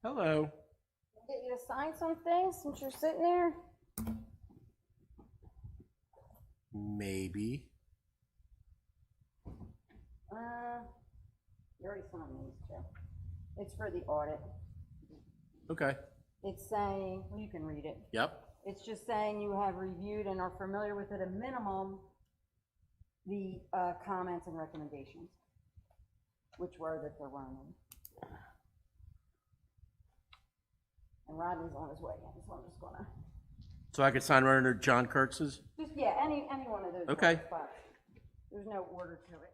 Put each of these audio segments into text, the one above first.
Hello. Get you to sign some things since you're sitting there. Maybe. You already signed these two. It's for the audit. Okay. It's saying, well, you can read it. Yep. It's just saying you have reviewed and are familiar with at a minimum the comments and recommendations, which were that they're running. And Rodney's on his way in, so I'm just gonna. So I could sign right under John Kurtz's? Just, yeah, any one of those. Okay. Spots. There's no order to it.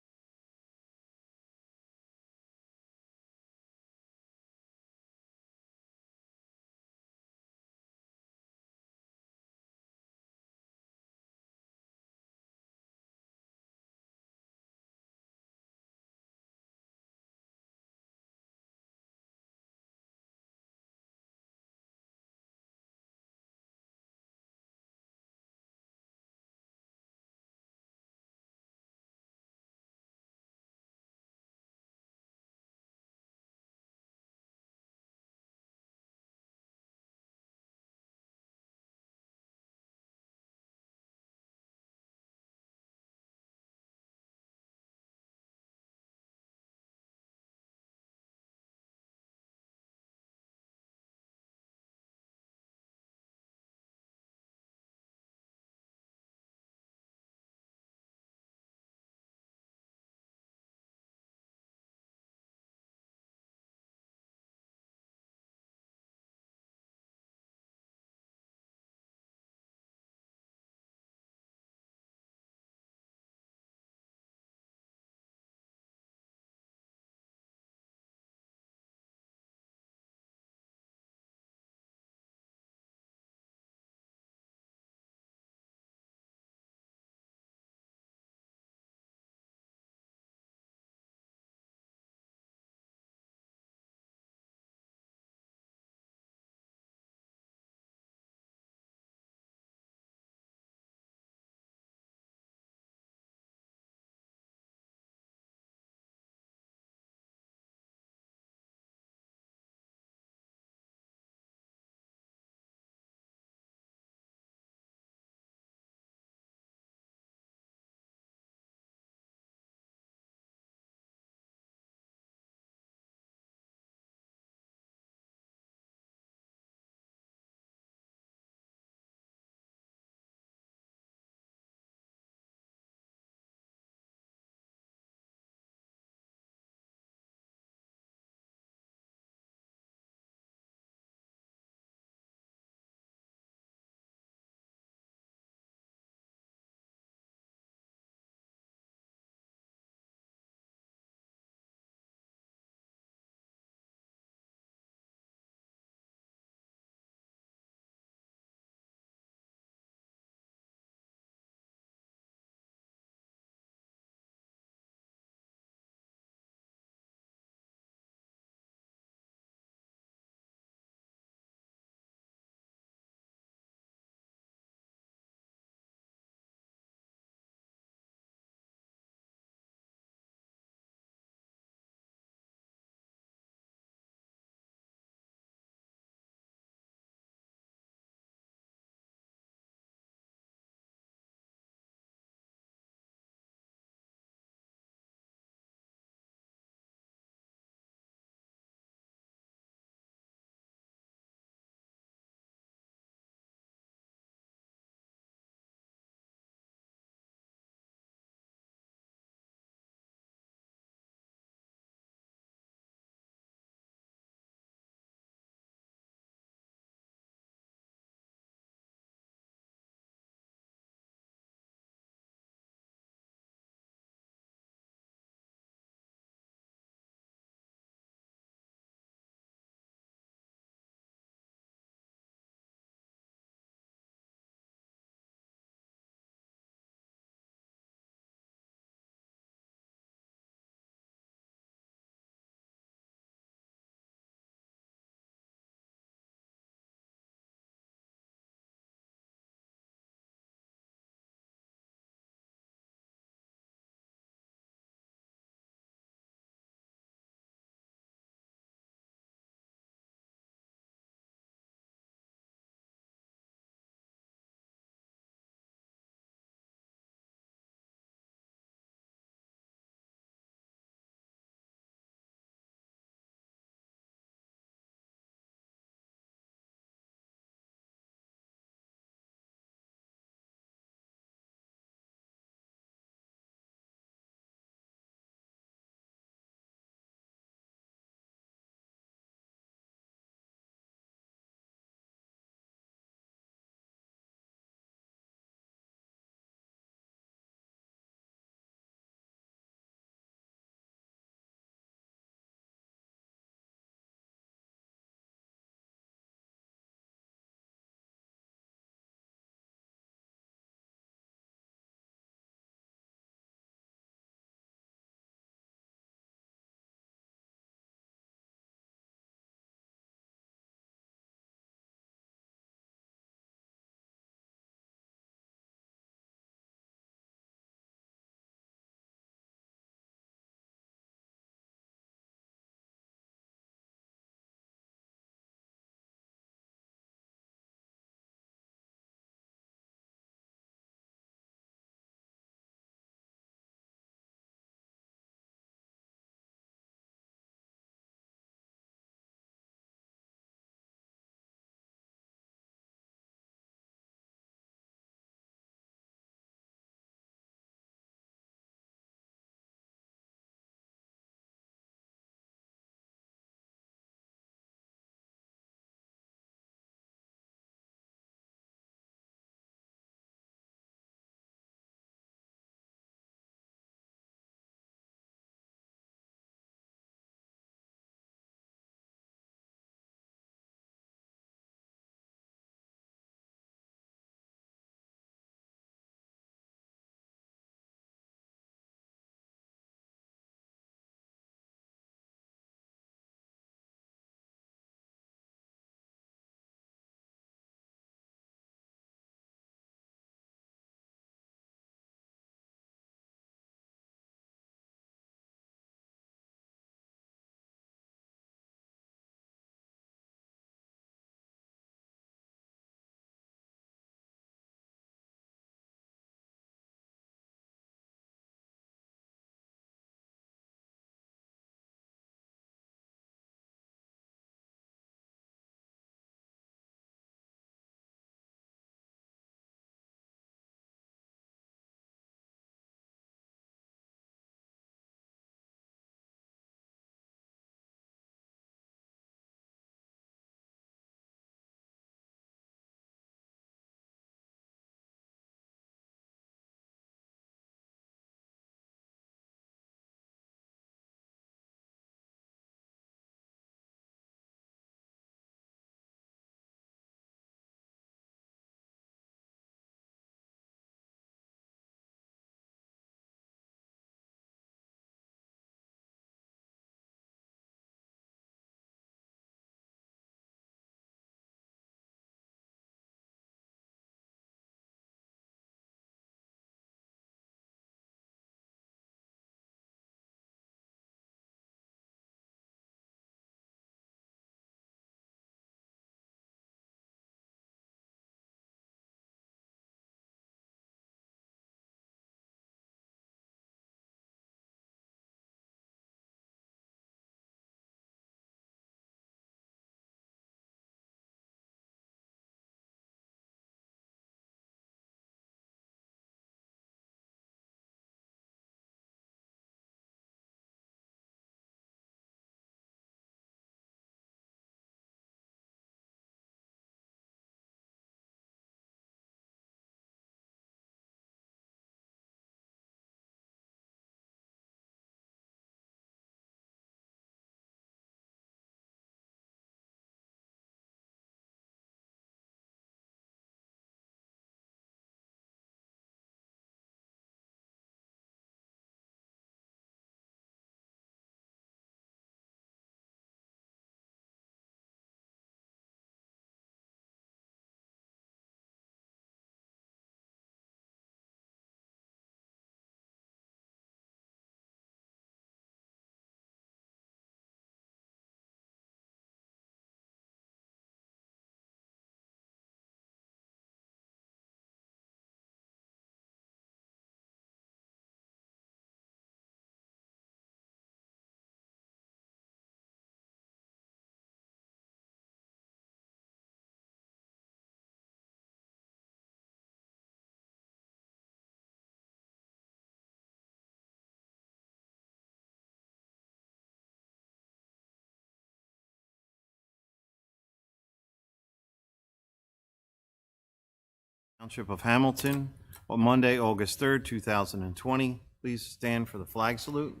Township of Hamilton on Monday, August 3rd, 2020. Please stand for the flag salute.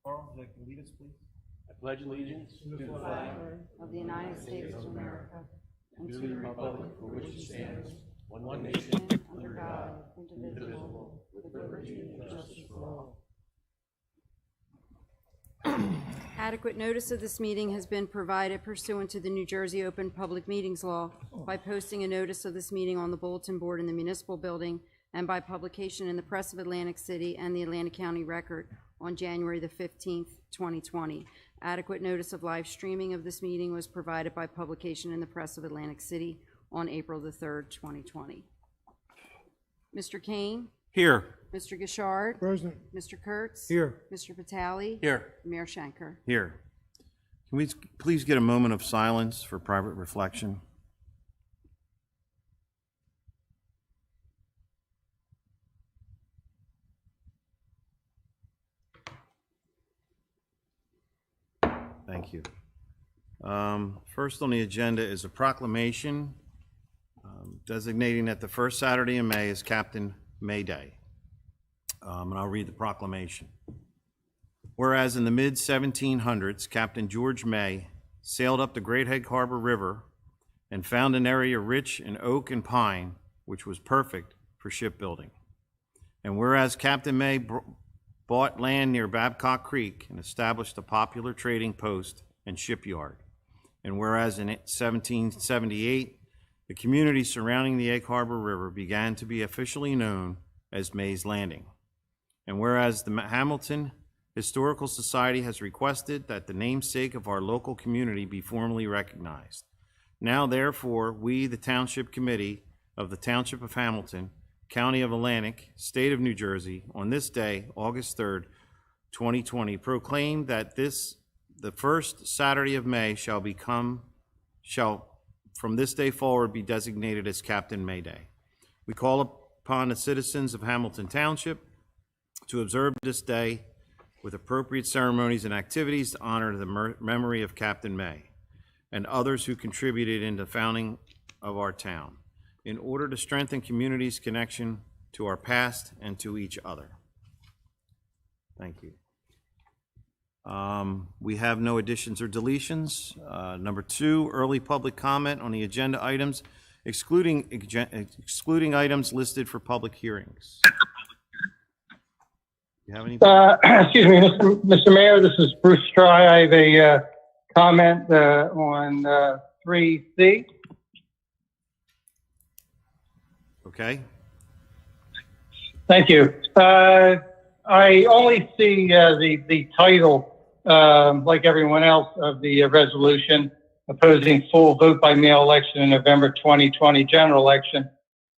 Carl, would you like to lead us, please? I pledge allegiance to the flag Of the United States of America and to the republic for which it stands, one nation, under God, indivisible, with liberty and justice for all. Adequate notice of this meeting has been provided pursuant to the New Jersey Open Public Meetings Law by posting a notice of this meeting on the bulletin board in the municipal building and by publication in the Press of Atlantic City and the Atlantic County Record on January the 15th, 2020. Adequate notice of live streaming of this meeting was provided by publication in the Press of Atlantic City on April the 3rd, 2020. Mr. Kane? Here. Mr. Gishard? Present. Mr. Kurtz? Here. Mr. Vitale? Here. Mayor Schenker? Here. Can we please get a moment of silence for private reflection? Thank you. First on the agenda is a proclamation designating that the first Saturday in May is Captain May Day. And I'll read the proclamation. Whereas in the mid-1700s, Captain George May sailed up the Great Egg Harbor River and found an area rich in oak and pine, which was perfect for shipbuilding. And whereas Captain May bought land near Babcock Creek and established a popular trading post and shipyard. And whereas in 1778, the community surrounding the Egg Harbor River began to be officially known as May's Landing. And whereas the Hamilton Historical Society has requested that the namesake of our local community be formally recognized. Now, therefore, we, the Township Committee of the Township of Hamilton, County of Atlantic, State of New Jersey, on this day, August 3rd, 2020, proclaim that the first Saturday of May shall from this day forward be designated as Captain May Day. We call upon the citizens of Hamilton Township to observe this day with appropriate ceremonies and activities to honor the memory of Captain May and others who contributed in the founding of our town, in order to strengthen community's connection to our past and to each other. Thank you. We have no additions or deletions. Number 2, early public comment on the agenda items, excluding items listed for public hearings. You have any? Excuse me, Mr. Mayor, this is Bruce Stry. I have a comment on 3C. Okay. Thank you. I only see the title, like everyone else, of the resolution opposing full vote by mail election in November 2020 general election.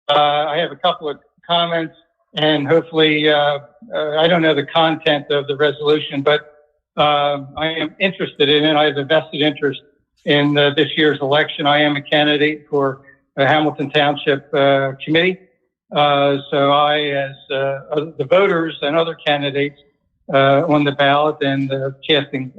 I have a couple of comments, and hopefully, I don't know the content of the resolution, but I am interested in it. I have a vested interest in this year's election. I am a candidate for the Hamilton Township Committee. So I, as the voters and other candidates on the ballot and casting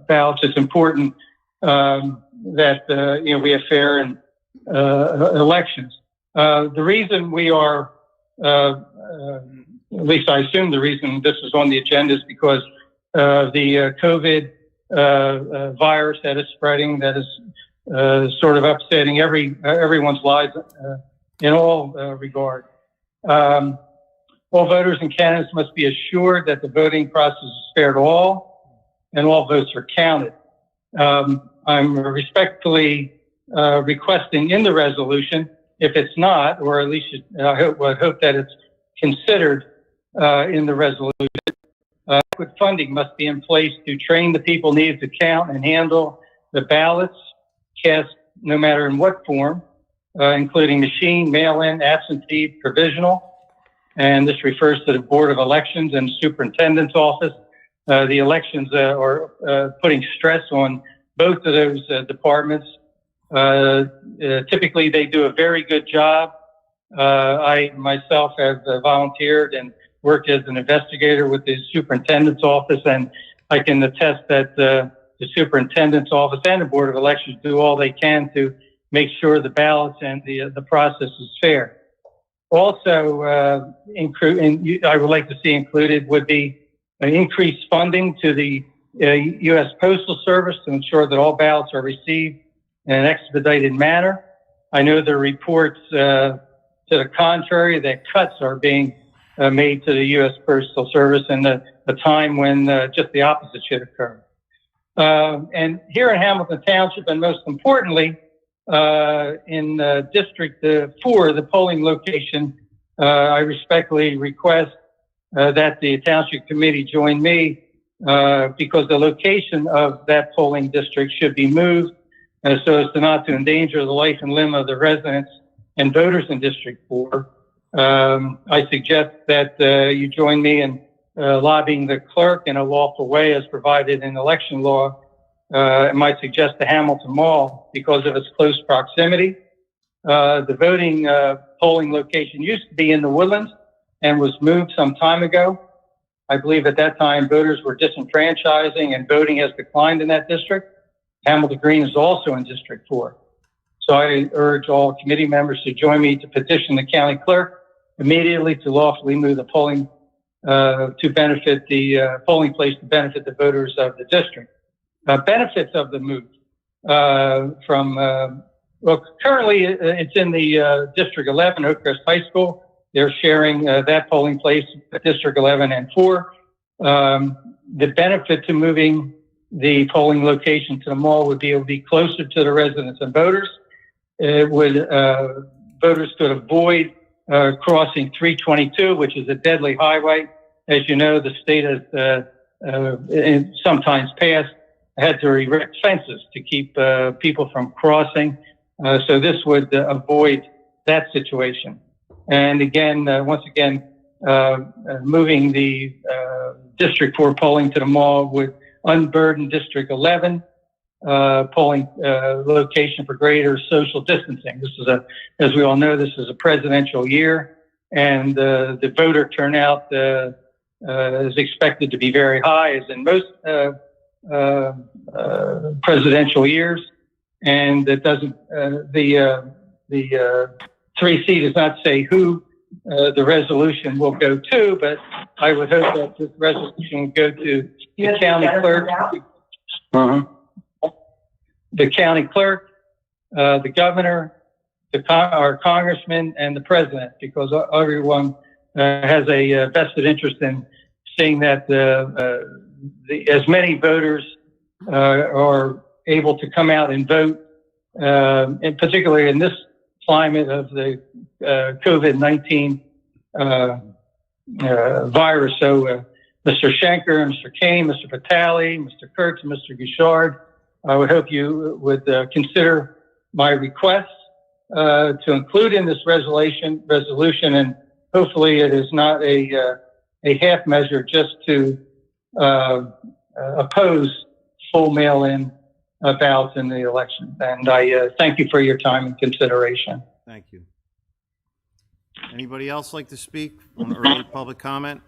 ballots, it's important that we have fair and elections. The reason we are, at least I assume the reason this is on the agenda is because the COVID virus that is spreading, that is sort of upsetting everyone's lives in all regard. All voters and candidates must be assured that the voting process is fair to all and all votes are counted. I'm respectfully requesting in the resolution, if it's not, or at least I hope that it's considered in the resolution, adequate funding must be in place to train the people needed to count and handle the ballots cast no matter in what form, including machine, mail-in, absentee, provisional. And this refers to the Board of Elections and Superintendent's Office. The elections are putting stress on both of those departments. Typically, they do a very good job. I myself have volunteered and worked as an investigator with the Superintendent's Office, and I can attest that the Superintendent's Office and the Board of Elections do all they can to make sure the ballots and the process is fair. Also, I would like to see included would be increased funding to the U.S. Postal Service to ensure that all ballots are received in an expedited manner. I know there are reports to the contrary that cuts are being made to the U.S. Postal Service in the time when just the opposite should occur. And here in Hamilton Township, and most importantly, in District 4, the polling location, I respectfully request that the Township Committee join me because the location of that polling district should be moved so as to not to endanger the life and limb of the residents and voters in District 4. I suggest that you join me in lobbying the clerk in a lawful way as provided in election law. I might suggest the Hamilton Mall because of its close proximity. The voting polling location used to be in the Woodlands and was moved some time ago. I believe at that time voters were disenfranchising and voting has declined in that district. Hamilton Green is also in District 4. So I urge all committee members to join me to petition the county clerk immediately to lawfully move the polling to benefit the polling place to benefit the voters of the district. Benefits of the move well, currently it's in the District 11, Oakcrest High School. They're sharing that polling place with District 11 and 4. The benefit to moving the polling location to the mall would be able to be closer to the residents and voters. It would voters could avoid crossing 322, which is a deadly highway. As you know, the state has sometimes passed had to erect fences to keep people from crossing. So this would avoid that situation. And again, once again, moving the District 4 polling to the mall would unburden District 11 polling location for greater social distancing. This is as we all know, this is a presidential year, and the voter turnout is expected to be very high, as in most presidential years. And it doesn't, the 3C does not say who the resolution will go to, but I would hope that this resolution would go to the county clerk, the county clerk, the governor, our congressman, and the president, because everyone has a vested interest in seeing that as many voters are able to come out and vote, and particularly in this climate of the COVID-19 virus. So Mr. Schenker, Mr. Kane, Mr. Vitale, Mr. Kurtz, and Mr. Gouchard, I would hope you would consider my request to include in this resolution, and hopefully it is not a half measure just to oppose full mail-in ballots in the election. And I thank you for your time and consideration. Thank you. Anybody else like to speak on early public comment?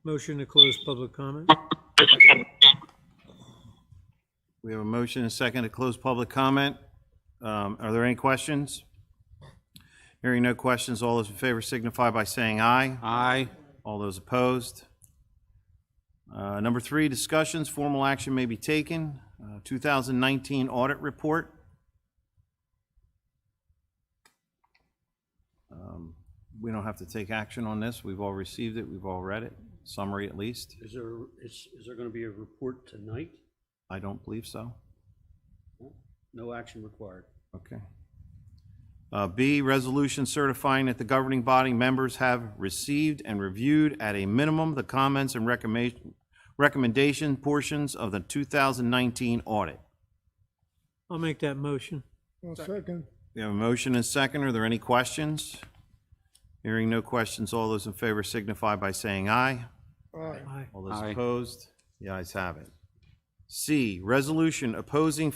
Motion to close public comment. We have a motion and a second to close public comment. Are there any questions? Hearing no questions, all those in favor signify by saying aye. Aye. All those opposed? Number 3, discussions, formal action may be taken. 2019 audit report. We don't have to take action on this. We've all received it. We've all read it. Summary at least. Is there going to be a report tonight? I don't believe so. No action required. Okay. B, resolution certifying that the governing body members have received and reviewed at a minimum the comments and recommendation portions of the 2019 audit. I'll make that motion. I'll second. We have a motion and a second. Are there any questions? Hearing no questions, all those in favor signify by saying aye. Aye. Aye. All those opposed? The ayes have it. C, resolution opposing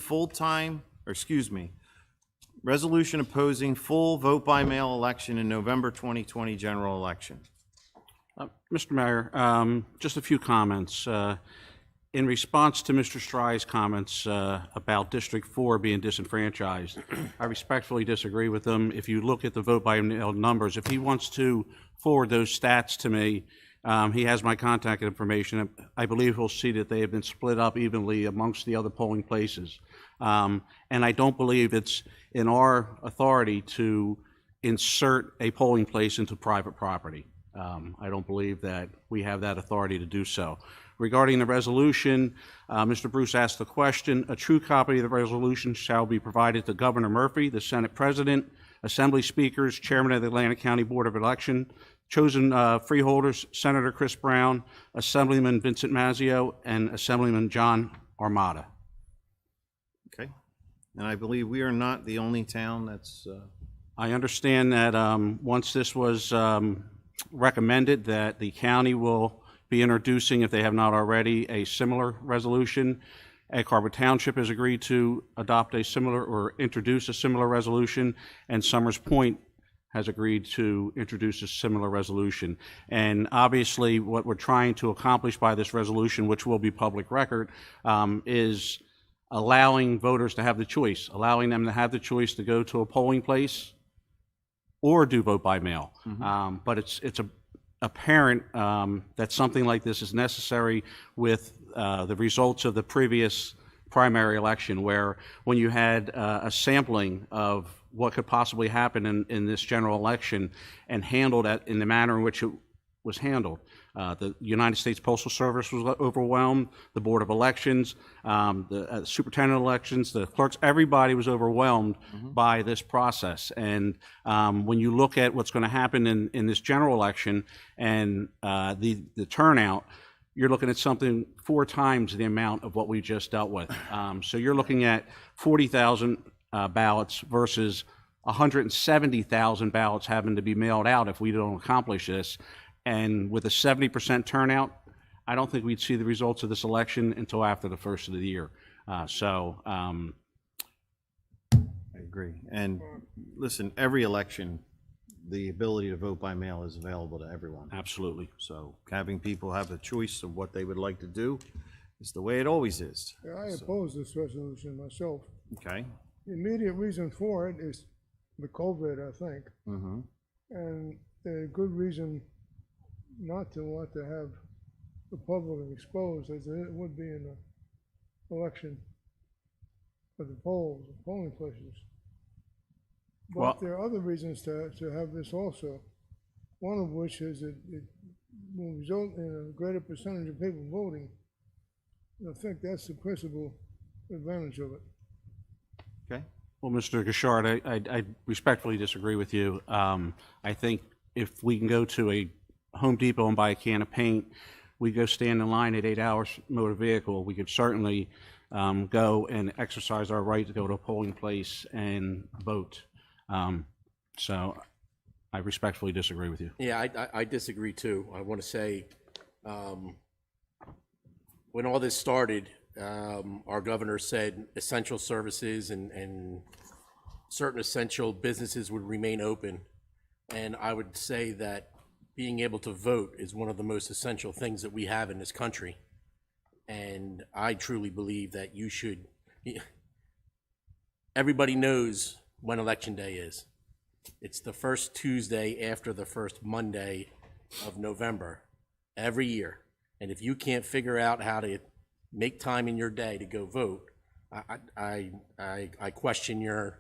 resolution opposing full vote by mail election in November 2020 general election. Mr. Mayor, just a few comments. In response to Mr. Strye's comments about District 4 being disenfranchised, I respectfully disagree with him. If you look at the vote by mail numbers, if he wants to forward those stats to me, he has my contact information. I believe he'll see that they have been split up evenly amongst the other polling places. And I don't believe it's in our authority to insert a polling place into private property. I don't believe that we have that authority to do so. Regarding the resolution, Mr. Bruce asked the question, a true copy of the resolution shall be provided to Governor Murphy, the Senate President, Assembly Speakers, Chairman of the Atlantic County Board of Election, chosen freeholders, Senator Chris Brown, Assemblyman Vincent Mazzio, and Assemblyman John Armada. Okay. And I believe we are not the only town that's, I understand that once this was recommended, that the county will be introducing, if they have not already, a similar resolution. Egg Harbor Township has agreed to adopt a similar or introduce a similar resolution, and Summers Point has agreed to introduce a similar resolution. And obviously, what we're trying to accomplish by this resolution, which will be public record, is allowing voters to have the choice, allowing them to have the choice to go to a polling place or do vote by mail. But it's apparent that something like this is necessary with the results of the previous primary election, where when you had a sampling of what could possibly happen in this general election and handled it in the manner in which it was handled. The United States Postal Service was overwhelmed, the Board of Elections, the superintendent elections, the clerks, everybody was overwhelmed by this process. And when you look at what's going to happen in this general election and the turnout, you're looking at something 4 times the amount of what we just dealt with. So you're looking at 40,000 ballots versus 170,000 ballots having to be mailed out if we don't accomplish this. And with a 70% turnout, I don't think we'd see the results of this election until after the first of the year. I agree. And listen, every election, the ability to vote by mail is available to everyone. Absolutely. So having people have a choice of what they would like to do is the way it always is. Yeah, I oppose this resolution myself. Okay. The immediate reason for it is the COVID, I think. And the good reason not to want to have the public exposed as it would be in an election for the polling places. But Well, there are other reasons to have this also. One of which is that it will result in a greater percentage of people voting. I think that's the principal advantage of it. Okay. well, Mr. Gashard, I respectfully disagree with you. I think if we can go to a Home Depot and buy a can of paint, we go stand in line at 8 hours motor vehicle, we could certainly go and exercise our right to go to a polling place and vote. So I respectfully disagree with you. Yeah, I disagree too. I want to say, when all this started, our governor said essential services and certain essential businesses would remain open. And I would say that being able to vote is one of the most essential things that we have in this country. And I truly believe that you should, everybody knows when Election Day is. It's the first Tuesday after the first Monday of November every year. And if you can't figure out how to make time in your day to go vote, I question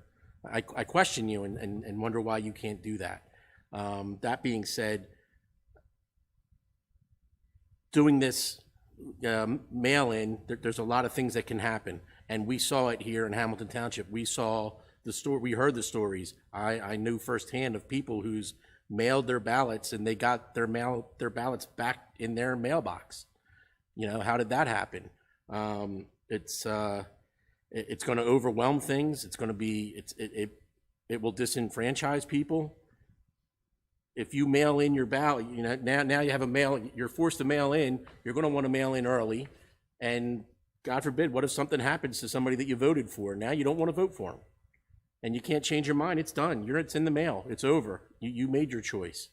I question you and wonder why you can't do that. That being said, doing this mail-in, there's a lot of things that can happen, and we saw it here in Hamilton Township. We saw the story. We heard the stories. I knew firsthand of people who's mailed their ballots and they got their ballots back in their mailbox. You know, how did that happen? It's going to overwhelm things. It's going to be it will disenfranchise people. If you mail in your ballot, you know, now you have a mail, you're forced to mail in, you're going to want to mail in early, and God forbid, what if something happens to somebody that you voted for? Now you don't want to vote for them, and you can't change your mind. It's done. It's in the mail. It's over. You made your choice.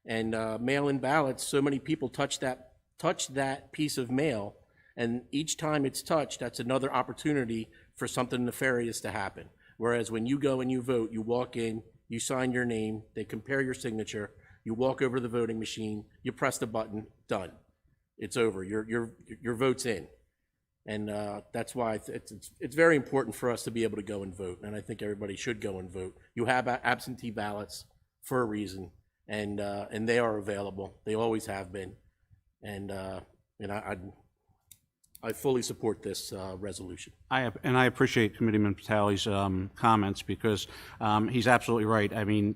And mail-in ballots, so many people touch that piece of mail, and each time it's touched, that's another opportunity for something nefarious to happen. Whereas when you go and you vote, you walk in, you sign your name, they compare your signature, you walk over to the voting machine, you press the button, done. It's over. Your vote's in. And that's why it's very important for us to be able to go and vote. And I think everybody should go and vote. You have absentee ballots for a reason, and they are available. They always have been. And I fully support this resolution. I appreciate Committeeman Patali's comments, because he's absolutely right. I mean,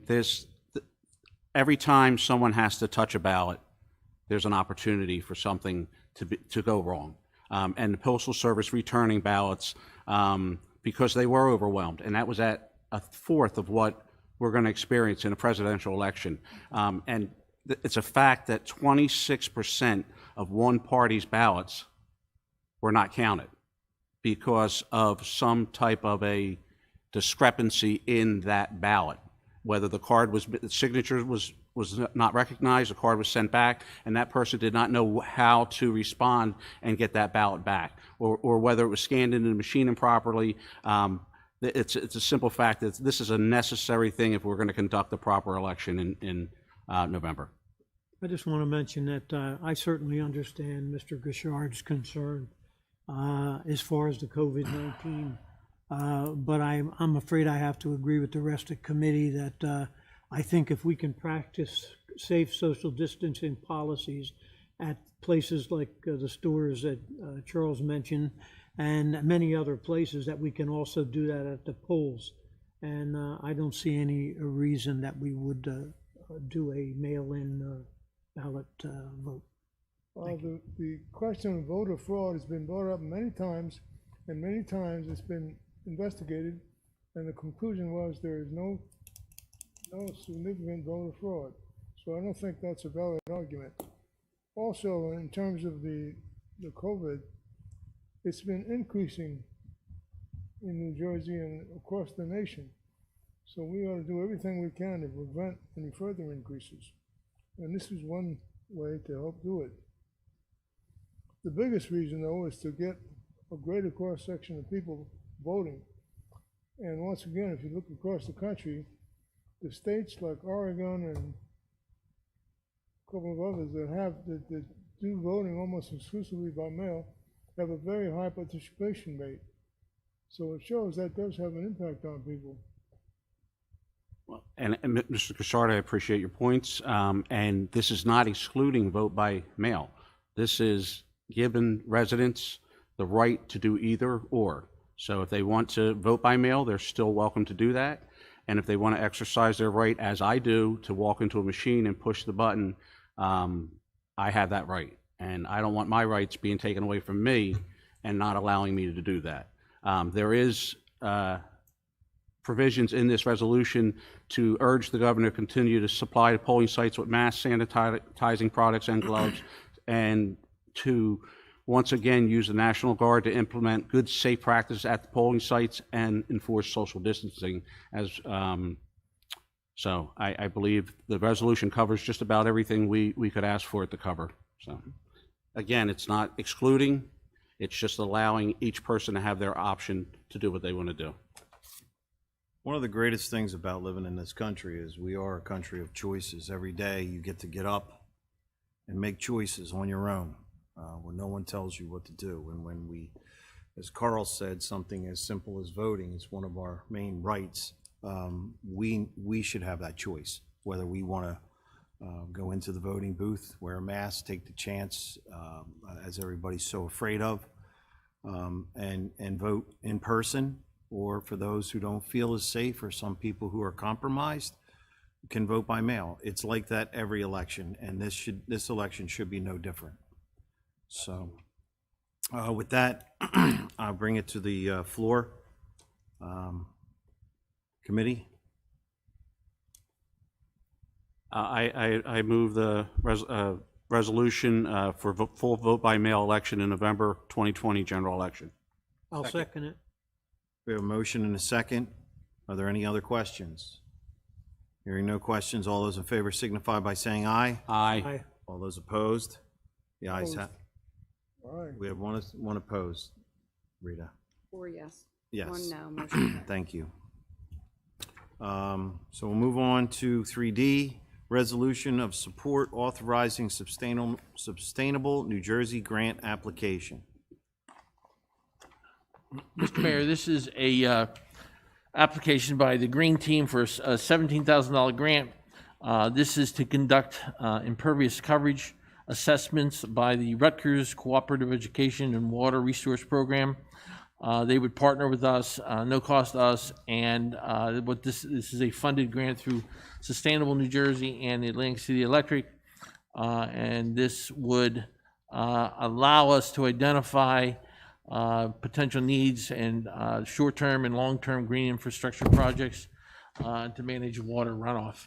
every time someone has to touch a ballot, there's an opportunity for something to go wrong. And the Postal Service returning ballots, because they were overwhelmed, and that was at a fourth of what we're going to experience in a presidential election. And it's a fact that 26% of one party's ballots were not counted because of some type of a discrepancy in that ballot, whether the signature was not recognized, the card was sent back, and that person did not know how to respond and get that ballot back, or whether it was scanned into the machine improperly. It's a simple fact that this is a necessary thing if we're going to conduct the proper election in November. I just want to mention that I certainly understand Mr. Gishard's concern as far as the COVID-19, but I'm afraid I have to agree with the rest of the committee that I think if we can practice safe social distancing policies at places like the stores that Charles mentioned and many other places, that we can also do that at the polls. And I don't see any reason that we would do a mail-in ballot vote. The question of voter fraud has been brought up many times, and many times it's been investigated, and the conclusion was there is no significant voter fraud. So I don't think that's a valid argument. Also, in terms of the COVID, it's been increasing in New Jersey and across the nation. So we ought to do everything we can to prevent any further increases. And this is one way to help do it. The biggest reason, though, is to get a greater cross-section of people voting. And once again, if you look across the country, the states like Oregon and a couple of others that do voting almost exclusively by mail have a very high participation rate. So it shows that does have an impact on people. Well, and Mr. Gishard, I appreciate your points. And this is not excluding vote by mail. This is giving residents the right to do either or. So if they want to vote by mail, they're still welcome to do that. And if they want to exercise their right, as I do, to walk into a machine and push the button, I have that right. And I don't want my rights being taken away from me and not allowing me to do that. There is provisions in this resolution to urge the governor to continue to supply the polling sites with mass sanitizing products and gloves, and to once again use the National Guard to implement good, safe practices at the polling sites and enforce social distancing. So I believe the resolution covers just about everything we could ask for it to cover. So again, it's not excluding, it's just allowing each person to have their option to do what they want to do. One of the greatest things about living in this country is we are a country of choices. Every day you get to get up and make choices on your own, when no one tells you what to do. And when we, as Carl said, something as simple as voting is one of our main rights, we should have that choice, whether we want to go into the voting booth, wear a mask, take the chance, as everybody's so afraid of, and vote in person, or for those who don't feel as safe, or some people who are compromised, can vote by mail. It's like that every election, and this election should be no different. So with that, I'll bring it to the floor. Committee? I move the resolution for full vote by mail election in November 2020 general election. I'll second it. We have a motion and a second. Are there any other questions? Hearing no questions, all those in favor signify by saying aye. Aye. Aye. All those opposed? The ayes have, Aye. we have one opposed. Rita? 4 yes. Yes. 1 no. Motion carried. Thank you. So we'll move on to 3D, resolution of support authorizing sustainable New Jersey grant application. Mr. Mayor, this is a application by the Green Team for a $17,000 grant. This is to conduct impervious coverage assessments by the Rutgers Cooperative Education and Water Resource Program. They would partner with us, no cost to us, and what this is a funded grant through Sustainable New Jersey and the Atlantic City Electric, and this would allow us to identify potential needs and short-term and long-term green infrastructure projects to manage water runoff.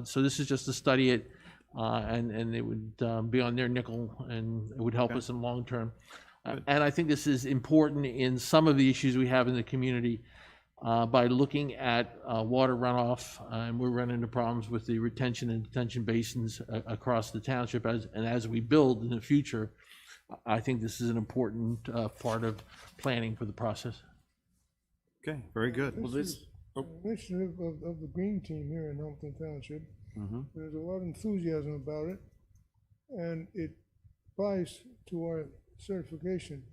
So this is just to study it, and it would be on their nickel, and it would help us in long term. And I think this is important in some of the issues we have in the community by looking at water runoff, and we're running into problems with the retention and detention basins across the township. As we build in the future, I think this is an important part of planning for the process. Okay, very good. Well, this, Initiative of the Green Team here in Hamilton Township. There's a lot of enthusiasm about it, and it applies to our certification.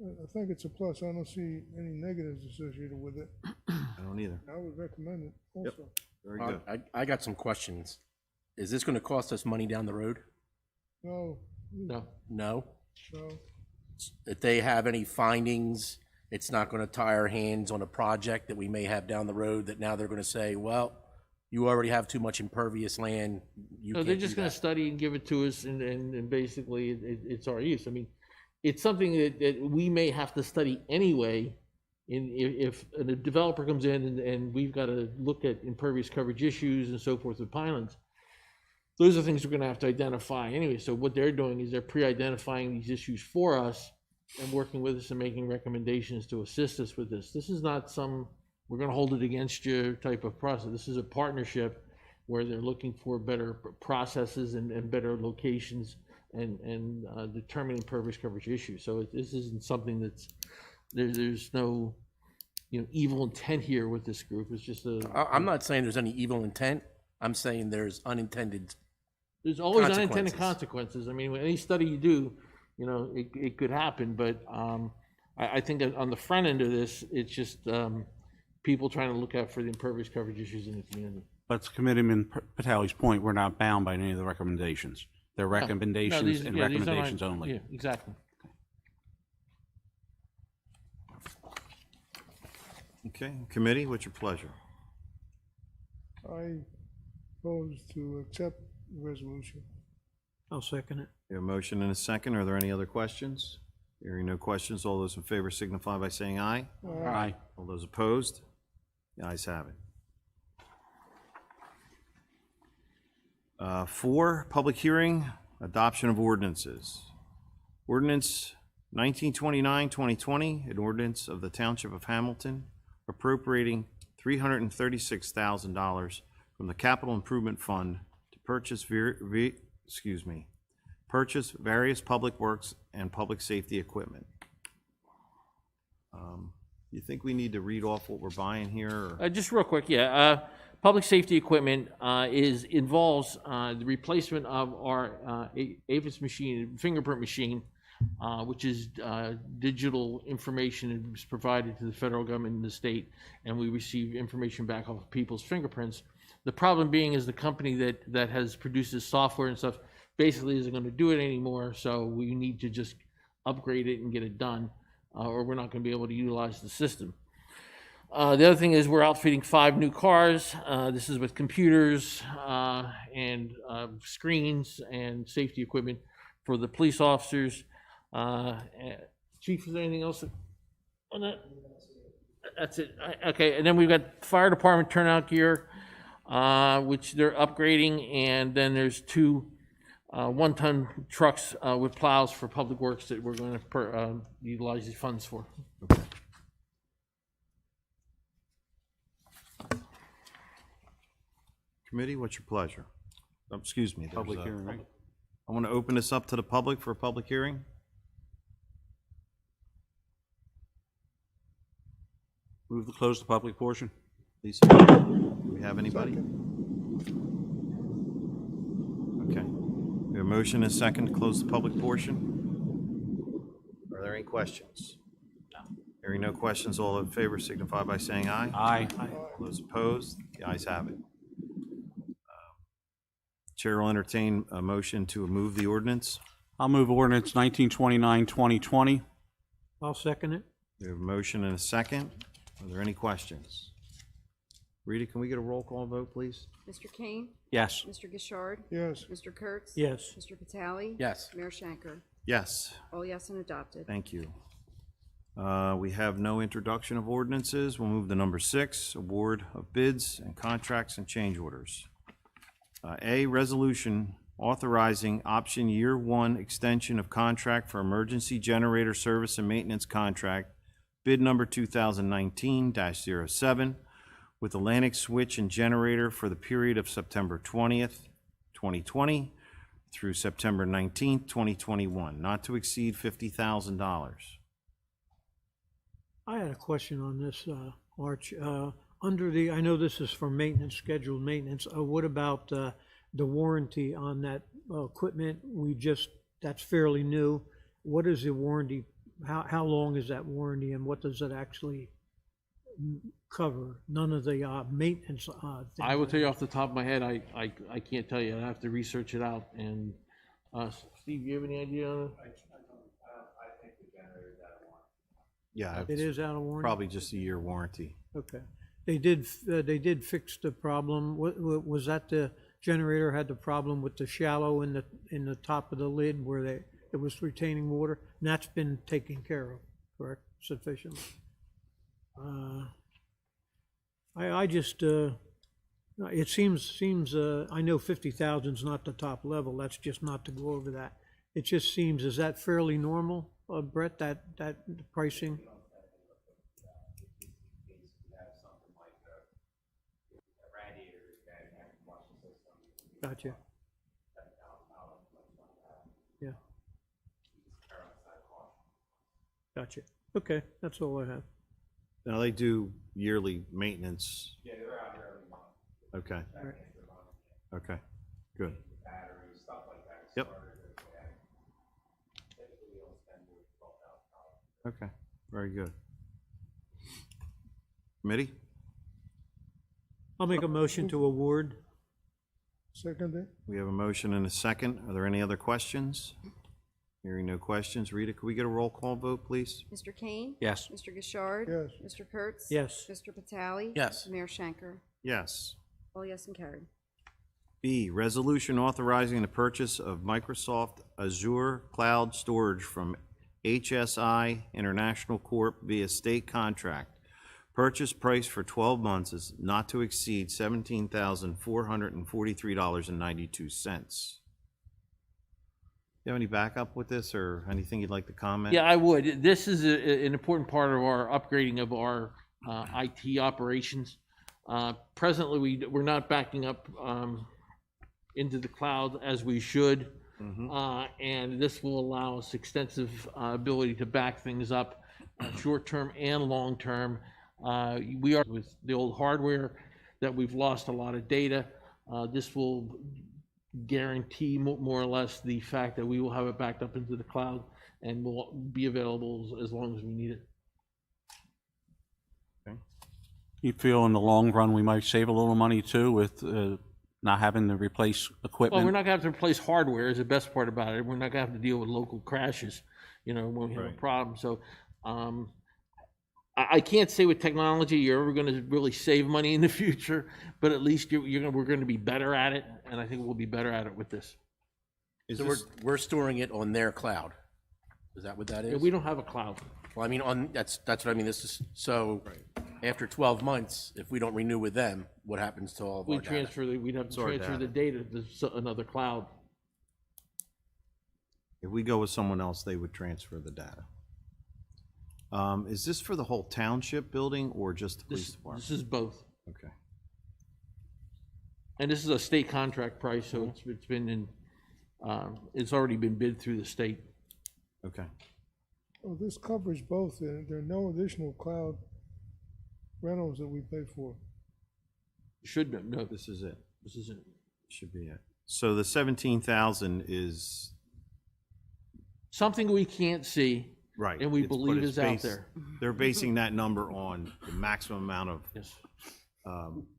I think it's a plus. I don't see any negatives associated with it. I don't either. I would recommend it also. Very good. I got some questions. Is this gonna cost us money down the road? No, No. No? no. If they have any findings, it's not gonna tie our hands on a project that we may have down the road that now they're gonna say, well, you already have too much impervious land, you No, can't they're do just gonna that. study and give it to us, and basically, it's our use. I mean, it's something that we may have to study anyway, if a developer comes in and we've gotta look at impervious coverage issues and so forth with Pinelands. Those are things we're gonna have to identify anyway, so what they're doing is they're pre-identifying these issues for us and working with us and making recommendations to assist us with this. This is not some, we're gonna hold it against you type of process. This is a partnership where they're looking for better processes and better locations and determining impervious coverage issues. So this isn't something that's, there's no, evil intent here with this group. It's just I'm not saying there's any evil intent, I'm saying there's unintended. there's always unintended consequences. consequences. I mean, with any study you do, it could happen, but I think that on the front end of this, it's just people trying to look out for the impervious coverage issues in the community. But to Committeeman Patali's point, we're not bound by any of the recommendations. They're No, recommendations these- and yeah, these are recommendations not- only. Yeah, exactly. Okay, committee, what's your pleasure? I propose to accept the resolution. I'll second it. We have a motion and a second. Are there any other questions? Hearing no questions, all those in favor signify by saying aye. Aye. All those opposed? The ayes have it. 4, public hearing, adoption of ordinances. Ordinance 1929-2020, an ordinance of the Township of Hamilton appropriating $336,000 from the Capital Improvement Fund to purchase purchase various public works and public safety equipment. You think we need to read off what we're buying here? Or? Just real quick, yeah. Public safety equipment involves the replacement of our APHIS machine, fingerprint machine, which is digital information that is provided to the federal government and the state, and we receive information back off of people's fingerprints. The problem being is the company that has produced this software and stuff basically isn't going to do it anymore, so we need to just upgrade it and get it done, or we're not going to be able to utilize the system. The other thing is we're outfitting 5 new cars. This is with computers and screens and safety equipment for the police officers. Chief, is there anything else on that? That's it. Okay, and then we've got fire department turnout gear, which they're upgrading, and then there's 2 one-ton trucks with plows for public works that we're going to utilize these funds for. Committee, what's your pleasure? Excuse me. there's Public a- hearing, right? I want to open this up to the public for a public hearing. Move to close the public portion. Lisa, do we have anybody? Okay. We have a motion and a second to close the public portion. Are there any questions? Hearing no questions, all in favor signify by saying aye. Aye. All those opposed, the ayes have it. Chair will entertain a motion to move the ordinance. I'll move ordinance 1929, 2020. I'll second it. We have a motion and a second. Are there any questions? Rita, can we get a roll call vote, please? Mr. Kane? Yes. Mr. Gishard? Yes, Mr. Kurtz? Yes. Mr. Vitale? Yes. Mayor Shanker? Yes. All yes and adopted. Thank you. We have no introduction of ordinances. We'll move to number 6, award of bids and contracts and change orders. A, resolution authorizing option year 1 extension of contract for emergency generator service and maintenance contract, bid number 2019-07, with Atlantic Switch and Generator for the period of September 20th, 2020 through September 19th, 2021, not to exceed $50,000. I had a question on this, Arch. Under the, I know this is for maintenance, scheduled maintenance. What about the warranty on that equipment? That's fairly new. What is the warranty? How long is that warranty, and what does it actually cover? None of the maintenance things. I will tell you off the top of my head, I can't tell you. I have to research it out. And Steve, you have any idea on it? Yeah, It it's is out of warranty? probably just a year warranty. Okay. They did fix the problem. Was that the generator had the problem with the shallow in the top of the lid where it was retaining water? And that's been taken care of, correct, sufficiently? I just, it seems, I know 50,000 is not the top level, that's just not to go over that. It just seems, is that fairly normal, Brett, that pricing? Gotcha. Yeah. Gotcha. Okay, that's all I have. Now, they do yearly maintenance. Yeah, they're out here every month. Okay. Okay, good. Batteries, stuff like that. Yep. Okay, very good. Committee? I'll make a motion to award. second, We have a motion and a second. Are there any other questions? Hearing no questions. Rita, could we get a roll call vote, please? Mr. Kane? Yes. Mr. Gishard? yes, Mr. Kurtz? Yes. Mr. Vitale? Yes. Mayor Shanker? Yes. All yes and carried. B, resolution authorizing the purchase of Microsoft Azure Cloud Storage from HSI International Corp. via state contract. Purchase price for 12 months is not to exceed $17,443.92. You have any backup with this or anything you'd like to comment? Yeah, I would. This is an important part of our upgrading of our IT operations. Presently, we're not backing up into the cloud as we should. And this will allow us extensive ability to back things up short-term and long-term. We are with the old hardware that we've lost a lot of data. This will guarantee more or less the fact that we will have it backed up into the cloud and will be available as long as we need it. You feel in the long run, we might save a little money too with not having to replace Well, we're equipment? not gonna have to replace hardware is the best part about it. We're not gonna have to deal with local crashes, when we have a Right. problem. So, I can't say with technology you're ever gonna really save money in the future, but at least we're gonna be better at it, and I think we'll be better at it with this. Is So this, we're storing it on their cloud. Is that what that is? We don't have a cloud. Well, I mean, that's what I mean. This is, so after 12 months, if we don't renew with them, what happens to all of our data? We'd have to our transfer the data to another cloud. if we go with someone else, they would transfer the data. Is this for the whole township building or just the police This department? is both. Okay. And this is a state contract price, so it's been in, it's already been bid through the state. Okay. Well, this covers both. There are no additional cloud rentals that we pay for. Should be, no, This is it. this isn't. Should be it. So the 17,000 is, Something we can't see, right. and we it's- but believe it's is out based- there. They're basing that number on the maximum amount of Yes,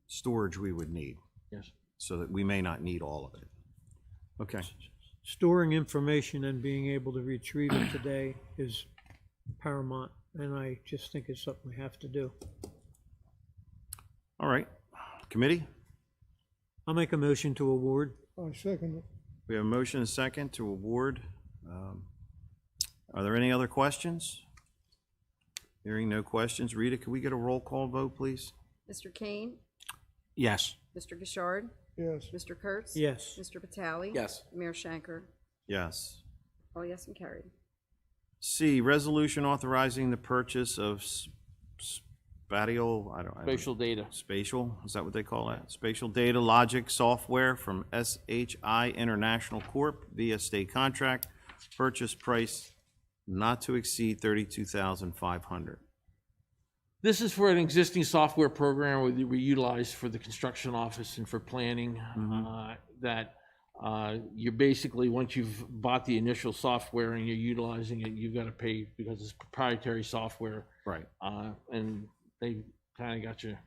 storage we would need, yes. so that we may not need all of it. Okay. Storing information and being able to retrieve it today is paramount, and I just think it's something we have to do. All right. Committee? I'll make a motion to award. I second it. We have a motion and a second to award. Are there any other questions? Hearing no questions. Rita, can we get a roll call vote, please? Mr. Kane? Yes. Mr. Gishard? Yes. Mr. Kurtz? Yes. Mr. Vitale? Yes. Mayor Shanker? Yes. All yes and carried. C, resolution authorizing the purchase of spatial, I don't. Spatial data. Spatial, is that what they call that? Spatial data logic software from SHI International Corp. via state contract. Purchase price not to exceed $32,500. This is for an existing software program we utilize for the construction office and for planning, that you're basically, once you've bought the initial software and you're utilizing it, you've got to pay because it's proprietary software. Right. And they kind of got you,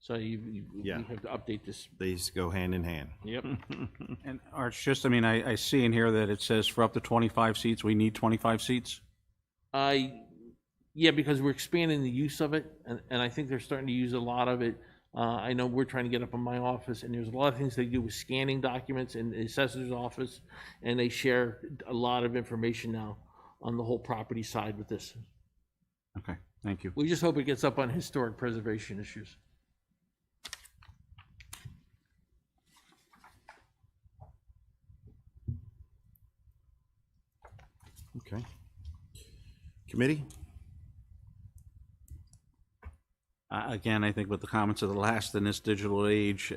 so you Yeah. have to update this. These go hand in hand. Yep. And Arch, just, I mean, I see in here that it says for up to 25 seats, we need 25 seats? Yeah, because we're expanding the use of it, and I think they're starting to use a lot of it. I know we're trying to get up in my office, and there's a lot of things they do with scanning documents in the assessor's office, and they share a lot of information now on the whole property side with this. Okay, thank you. We just hope it gets up on historic preservation issues. Okay. Committee? Again, I think with the comments of the last, in this digital age,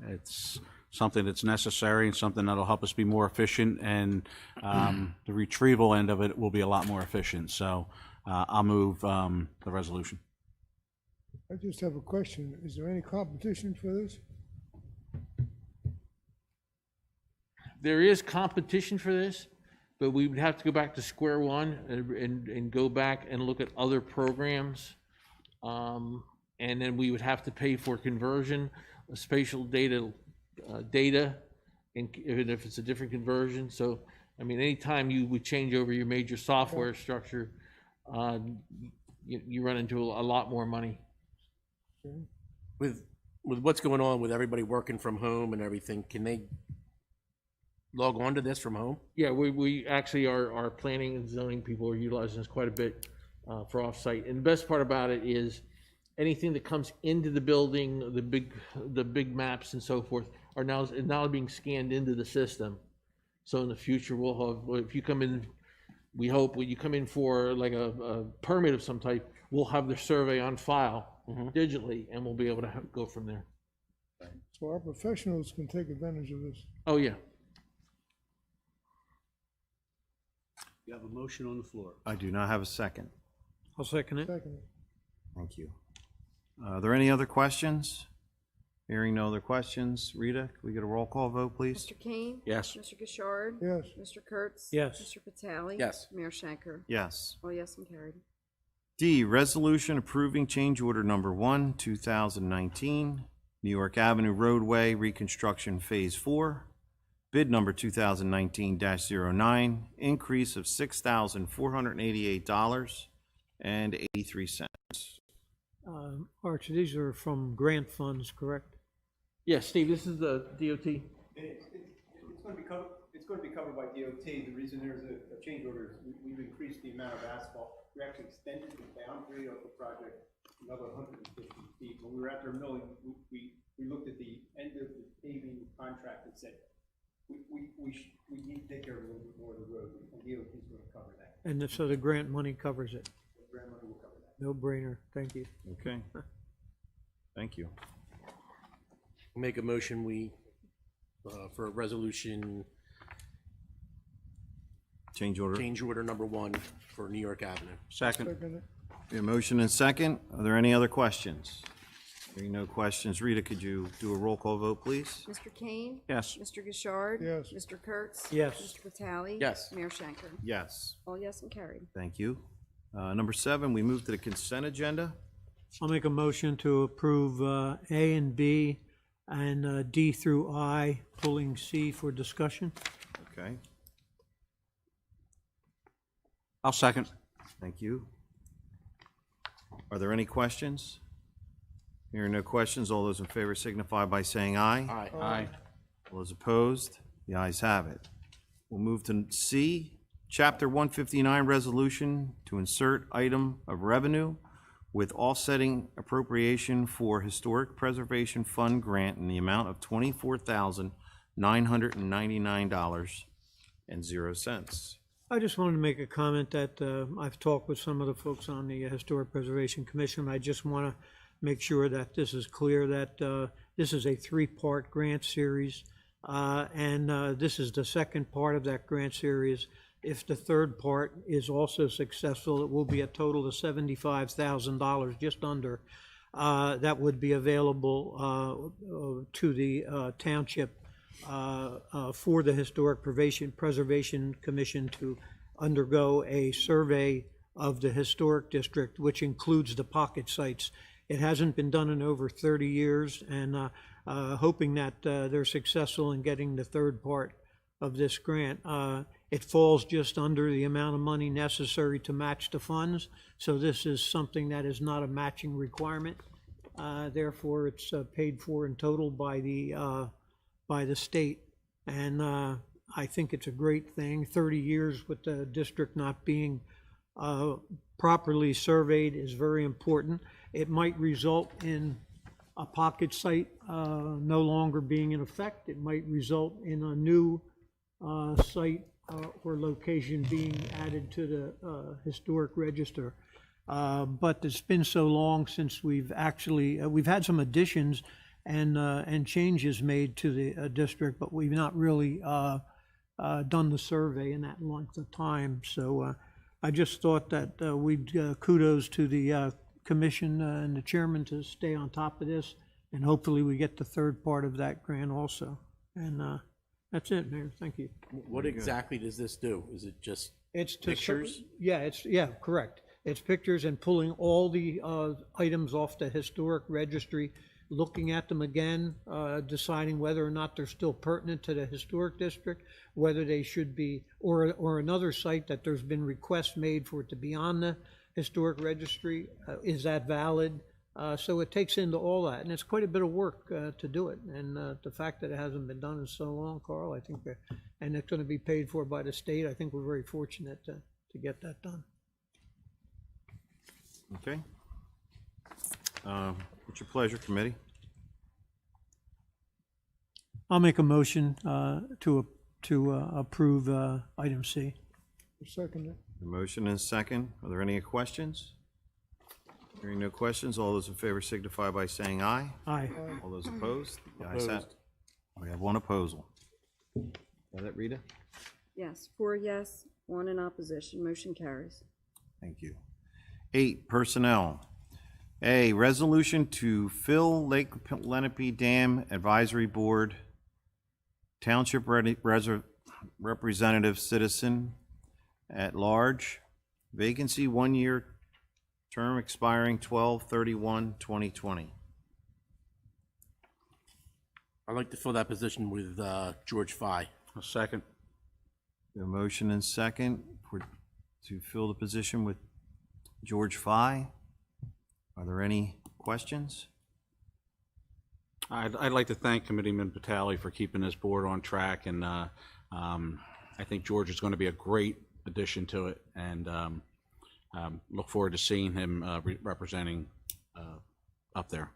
it's something that's necessary and something that'll help us be more efficient, and the retrieval end of it will be a lot more efficient. So I'll move the resolution. I just have a question. Is there any competition for this? There is competition for this, but we would have to go back to square one and go back and look at other programs. And then we would have to pay for conversion, spatial data, and even if it's a different conversion. So, I mean, anytime you would change over your major software structure, you run into a lot more money. With what's going on with everybody working from home and everything, can they log on to this from home? Yeah, we actually our planning and zoning people are utilizing this quite a bit for offsite. And the best part about it is anything that comes into the building, the big maps and so forth are now being scanned into the system. So in the future, we'll have, if you come in, we hope when you come in for like a permit of some type, we'll have the survey on file digitally, and we'll be able to go from there. So our professionals can take advantage of this. Oh, yeah. You have a motion on the floor. I do not have a second. I'll second it. Second it. Thank you. Are there any other questions? Hearing no other questions. Rita, can we get a roll call vote, please? Mr. Kane? Yes. Mr. Gishard? Yes. Mr. Kurtz? Yes. Mr. Vitale? Yes. Mayor Shanker? Yes. All yes and carried. D, resolution approving change order number 1, 2019, New York Avenue roadway reconstruction phase 4, bid number 2019-09, increase of $6,488.83. Archie, these are from grant funds, correct? Yeah, Steve, this is the DOT. It's going to be covered by DOT. The reason there's a change order is we've increased the amount of asphalt. We actually extended the boundary of the project another 150 feet. When we were out there milling, we looked at the end of the paving contract and said, we need to take care of a little bit more of the road, and DOT is going to cover that. And so the grant money covers it. The grant money will cover that. No brainer. Thank you. Okay. Thank you. Make a motion, for a resolution, Change order. change order number 1 for New York Avenue. Second. Second it. We have a motion and second. Are there any other questions? Hearing no questions, Rita, could you do a roll call vote, please? Mr. Kane? Yes. Mr. Gishard? Yes. Mr. Kurtz? Yes. Mr. Vitale? Yes. Mayor Shanker? Yes. All yes and carried. Thank you. Number 7, we move to the consent agenda. I'll make a motion to approve A and B and D through I, pulling C for discussion. Okay, I'll second. thank you. Are there any questions? Hearing no questions, all those in favor signify by saying aye. Aye. Aye. All those opposed? The ayes have it. We'll move to C, Chapter 159 resolution to insert item of revenue with offsetting appropriation for Historic Preservation Fund grant in the amount of $24,999.00. I just wanted to make a comment that I've talked with some of the folks on the Historic Preservation Commission. I just want to make sure that this is clear, that this is a 3-part grant series, and this is the second part of that grant series. If the third part is also successful, it will be a total of $75,000, just under, that would be available to the township for the Historic Preservation Commission to undergo a survey of the historic district, which includes the pocket sites. It hasn't been done in over 30 years, and hoping that they're successful in getting the third part of this grant. It falls just under the amount of money necessary to match the funds, so this is something that is not a matching requirement. Therefore, it's paid for in total by the state, and I think it's a great thing. 30 years with the district not being properly surveyed is very important. It might result in a pocket site no longer being in effect. It might result in a new site or location being added to the historic register. But it's been so long since we've actually, we've had some additions and changes made to the district, but we've not really done the survey in that length of time. So I just thought that we'd kudos to the commission and the chairman to stay on top of this, and hopefully we get the third part of that grant also. And that's it, Mayor. Thank you. What exactly does this do? Is it just It's to pictures? Yeah, correct. It's pictures and pulling all the items off the historic registry, looking at them again, deciding whether or not they're still pertinent to the historic district, whether they should be, or another site that there's been requests made for it to be on the historic registry. Is that valid? So it takes into all that, and it's quite a bit of work to do it. And the fact that it hasn't been done in so long, Carl, I think, and it's going to be paid for by the state, I think we're very fortunate to get that done. Okay. What's your pleasure, committee? I'll make a motion to approve item C. Second it. The motion is second. Are there any questions? Hearing no questions, all those in favor signify by saying aye. Aye. All those opposed? The ayes have it. We have one opposal. Is that it, Rita? Yes, 4 yes, 1 in opposition. Motion carries. Thank you. 8, personnel. A, resolution to fill Lake Lenape Dam Advisory Board Township Representative Citizen at Large, vacancy 1-year, term expiring 12/31/2020. I'd like to fill that position with George Fye. I'll second. A motion and second to fill the position with George Fye. Are there any questions? I'd like to thank Committeeman Vitale for keeping this board on track, and I think George is going to be a great addition to it, and look forward to seeing him representing up there.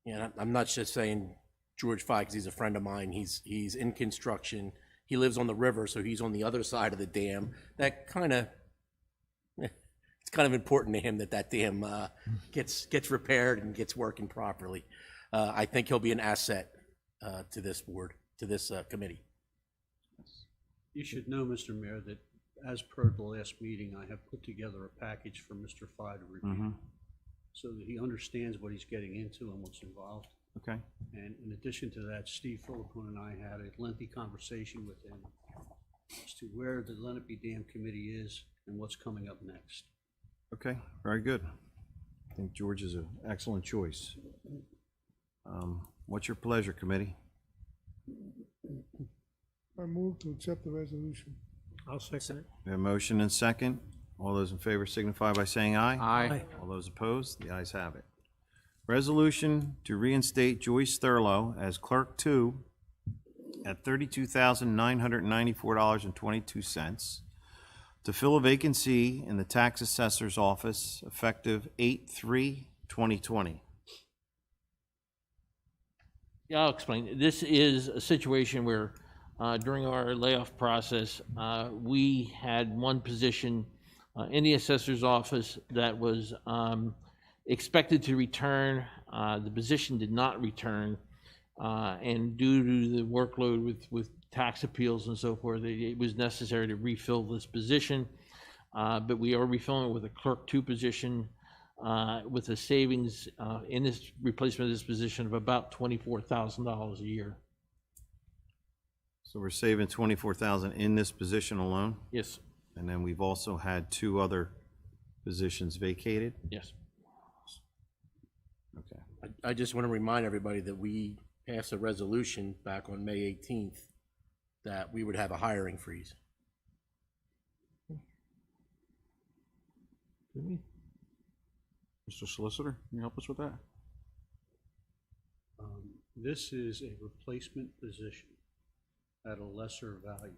Yeah, I'm not just saying George Fye because he's a friend of mine. He's in construction. He lives on the river, so he's on the other side of the dam. That kind of, it's kind of important to him that dam gets repaired and gets working properly. I think he'll be an asset to this board, to this committee. You should know, Mr. Mayor, that as per the last meeting, I have put together a package for Mr. Fry to review so that he understands what he's getting into and what's involved. Okay. And in addition to that, Steve Philippone and I had a lengthy conversation with him as to where the Lenape Dam Committee is and what's coming up next. Okay, very good. I think George is an excellent choice. What's your pleasure, committee? I move to accept the resolution. I'll second it. We have a motion and second. All those in favor signify by saying aye. Aye. All those opposed, the ayes have it. Resolution to reinstate Joyce Thurlow as Clerk 2 at $32,994.22 to fill a vacancy in the Tax Assessor's Office effective 8/3/2020. Yeah, I'll explain. This is a situation where during our layoff process, we had one position in the assessor's office that was expected to return. The position did not return, and due to the workload with tax appeals and so forth, it was necessary to refill this position. But we are refilling it with a Clerk 2 position with a savings in this replacement of this position of about $24,000 a year. So we're saving $24,000 in this position alone? Yes, And then we've also had 2 other positions vacated? yes. Okay. I just want to remind everybody that we passed a resolution back on May 18th that we would have a hiring freeze. Mr. Solicitor, can you help us with that? This is a replacement position at a lesser value.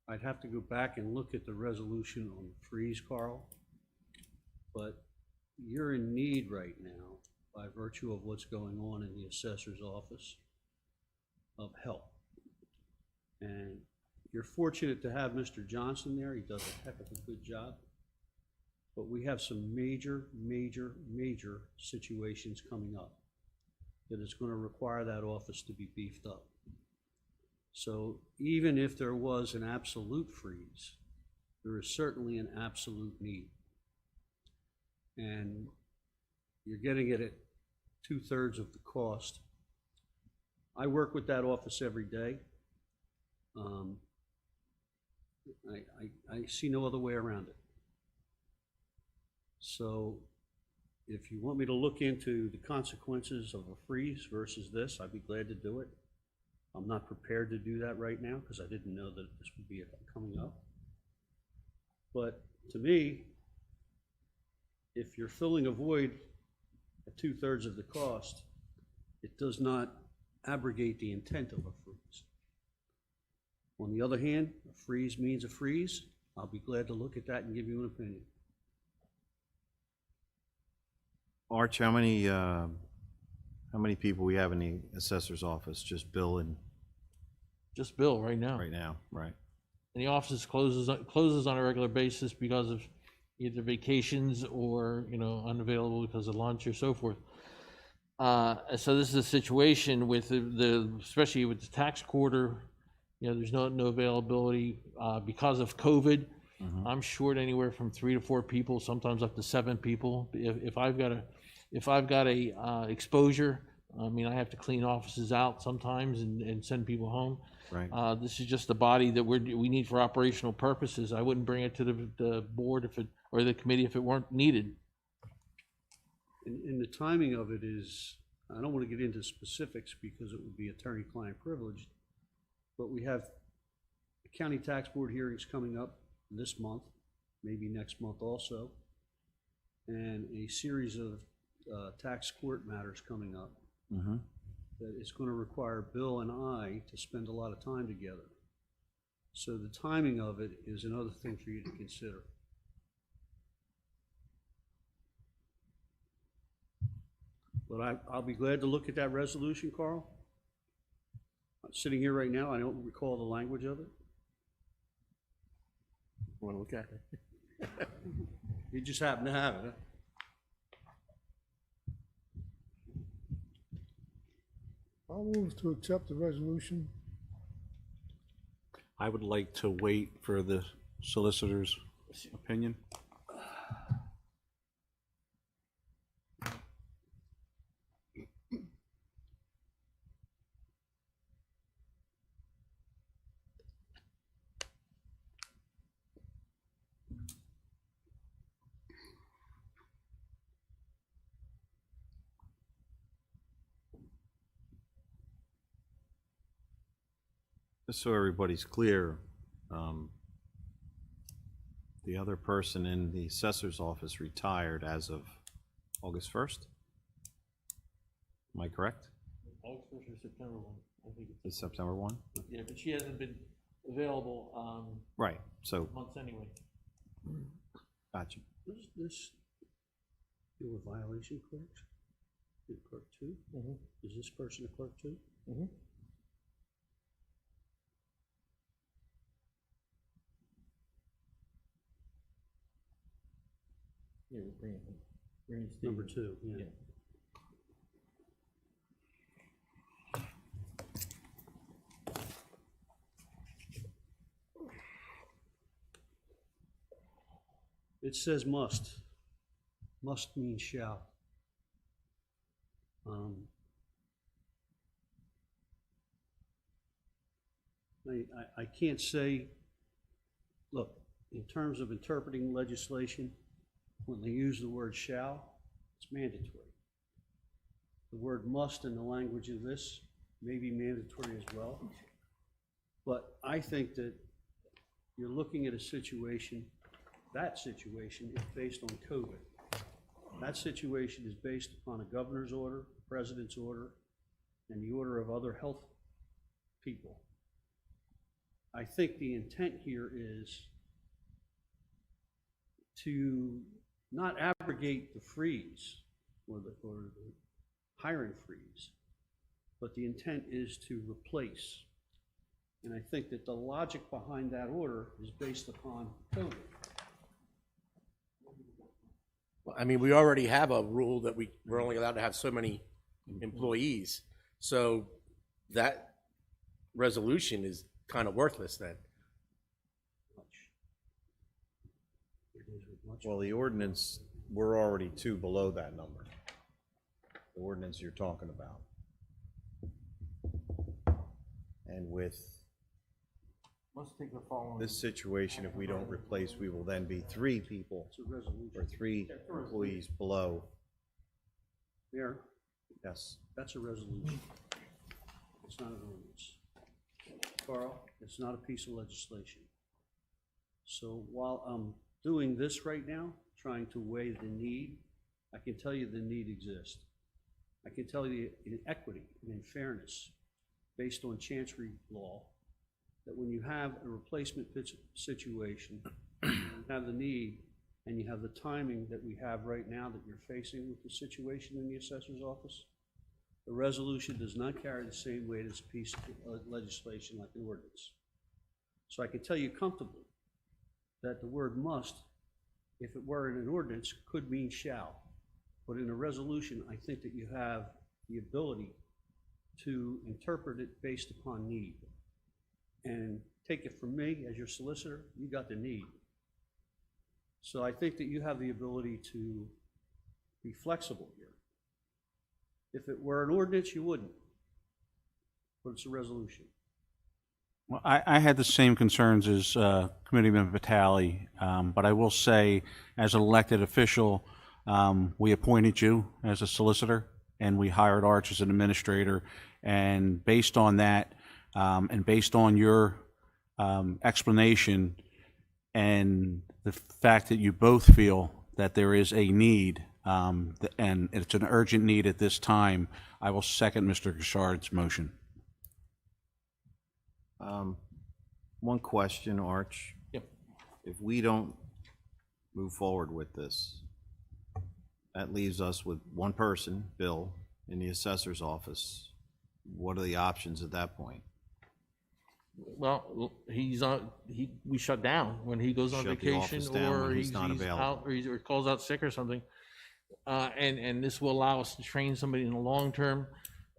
I'd have to go back and look at the resolution on the freeze, Carl, but you're in need right now, by virtue of what's going on in the assessor's office, of help. And you're fortunate to have Mr. Johnson there. He does a heck of a good job. But we have some major situations coming up that is going to require that office to be beefed up. So even if there was an absolute freeze, there is certainly an absolute need. And you're getting it at 2/3 of the cost. I work with that office every day. I see no other way around it. So if you want me to look into the consequences of a freeze versus this, I'd be glad to do it. I'm not prepared to do that right now because I didn't know that this would be coming up. But to me, if you're filling a void at 2/3 of the cost, it does not abrogate the intent of a freeze. On the other hand, a freeze means a freeze. I'll be glad to look at that and give you an opinion. Arch, how many people we have in the assessor's office? Just Bill and Just Bill right now. right now, right? And the office closes on a regular basis because of either vacations or, unavailable because of lunch or so forth. So this is a situation with especially with the tax quarter, there's no availability because of COVID. I'm short anywhere from 3 to 4 people, sometimes up to 7 people. If I've got a exposure, I have to clean offices out sometimes and send people home. Right. This is just the body that we need for operational purposes. I wouldn't bring it to the board or the committee if it weren't needed. And the timing of it is, I don't want to get into specifics because it would be attorney-client privileged, but we have county tax board hearings coming up this month, maybe next month also, and a series of tax court matters coming up that is going to require Bill and I to spend a lot of time together. So the timing of it is another thing for you to consider. But I'll be glad to look at that resolution, Carl. I'm sitting here right now, I don't recall the language of it. Want to look at it? You just happen to have it, huh? I'll move to accept the resolution. I would like to wait for the solicitor's opinion. Just so everybody's clear, the other person in the assessor's office retired as of August 1st? Am I correct? August 1st or September 1, I think Is September 1? Yeah, but she hasn't been available, Right, so, months anyway. gotcha. Does this deal with violation clerks? Is clerk 2? Is this person a clerk 2? Yeah, Green Number 2, yeah. It says must. Must means shall. I can't say, look, in terms of interpreting legislation, when they use the word shall, it's mandatory. The word must in the language of this may be mandatory as well. But I think that you're looking at a situation, that situation is based on COVID. That situation is based upon a governor's order, president's order, and the order of other health people. I think the intent here is to not abrogate the freeze or the hiring freeze, but the intent is to replace. And I think that the logic behind that order is based upon COVID. Well, I mean, we already have a rule that we're only allowed to have so many employees. So that resolution is kind of worthless then. Well, the ordinance, we're already 2 below that number. The ordinance you're talking about. And with Must take the following. this situation, if we don't replace, we will then be 3 people It's a resolution. or 3 employees below. Mayor, Yes. that's a resolution. It's not an ordinance. Carl, it's not a piece of legislation. So while I'm doing this right now, trying to weigh the need, I can tell you the need exists. I can tell you in equity and in fairness, based on chancery law, that when you have a replacement situation, you have the need, and you have the timing that we have right now that you're facing with the situation in the assessor's office, the resolution does not carry the same weight as a piece of legislation like an ordinance. So I can tell you comfortably that the word must, if it were in an ordinance, could mean shall. But in a resolution, I think that you have the ability to interpret it based upon need. And take it from me, as your solicitor, you got the need. So I think that you have the ability to be flexible here. If it were an ordinance, you wouldn't. But it's a resolution. Well, I had the same concerns as Committeeman Vitale, but I will say, as an elected official, we appointed you as a solicitor, and we hired Arch as an administrator, and based on that, and based on your explanation, and the fact that you both feel that there is a need, and it's an urgent need at this time, I will second Mr. Gishard's motion. One question, Arch. Yep. If we don't move forward with this, that leaves us with 1 person, Bill, in the assessor's office. What are the options at that point? Well, we shut down when he goes on Shut the vacation, office down or when he's not out, available. or calls out sick or something. And this will allow us to train somebody in the long term.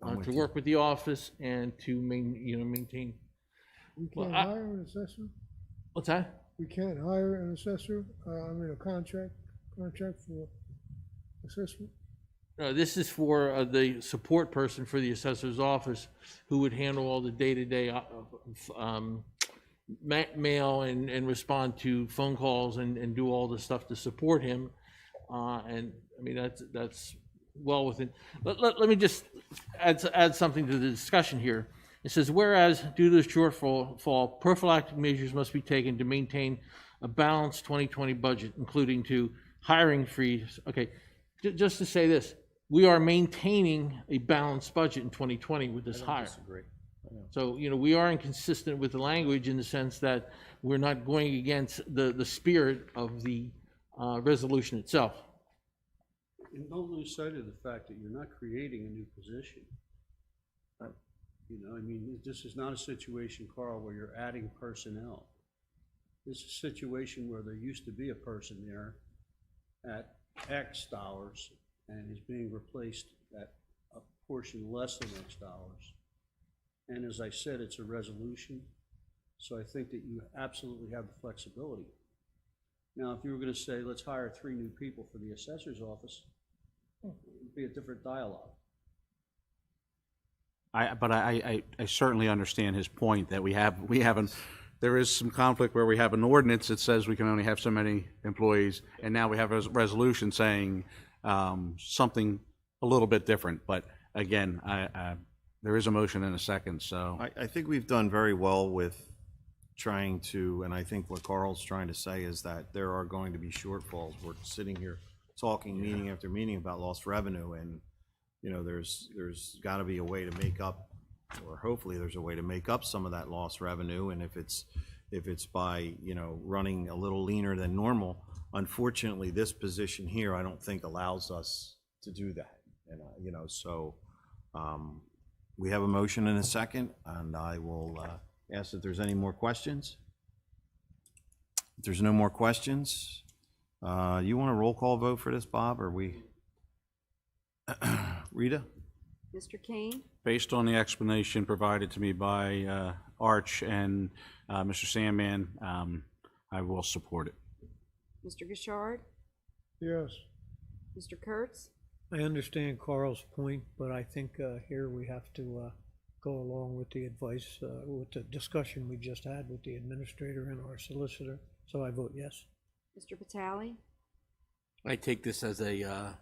with to you. work with the office and to maintain. We Well, can't hire an assessor? What's that? We can't hire an assessor, a contract for assessment? No, this is for the support person for the assessor's office who would handle all the day-to-day mail and respond to phone calls and do all the stuff to support him. And I mean, that's well within. Let me just add something to the discussion here. It says, whereas due to the shortfall, prophylactic measures must be taken to maintain a balanced 2020 budget, including to hiring freeze. Okay, just to say this, we are maintaining a balanced budget in 2020 with this hire. Disagree. So, we are inconsistent with the language in the sense that we're not going against the spirit of the resolution itself. And don't lose sight of the fact that you're not creating a new position. I mean, this is not a situation, Carl, where you're adding personnel. This is a situation where there used to be a person there at X dollars and is being replaced at a portion less than X dollars. And as I said, it's a resolution, so I think that you absolutely have the flexibility. Now, if you were gonna say, let's hire 3 new people for the assessor's office, it would be a different dialogue. But I certainly understand his point that there is some conflict where we have an ordinance that says we can only have so many employees, and now we have a resolution saying something a little bit different. But again, there is a motion and a second, so. I think we've done very well with trying to, and I think what Carl's trying to say is that there are going to be shortfalls. We're sitting here talking meeting after meeting about lost revenue, and there's got to be a way to make up, or hopefully there's a way to make up some of that lost revenue. And if it's by running a little leaner than normal, unfortunately this position here I don't think allows us to do that. And so we have a motion and a second, and I will ask if there's any more questions. If there's no more questions, you want a roll call vote for this, Bob, or we? Rita? Mr. Kane? Based on the explanation provided to me by Arch and Mr. Sandman, I will support it. Mr. Gishard? Yes. Mr. Kurtz? I understand Carl's point, but I think here we have to go along with the advice, with the discussion we just had with the administrator and our solicitor, so I vote yes. Mr. Vitale? I take this as a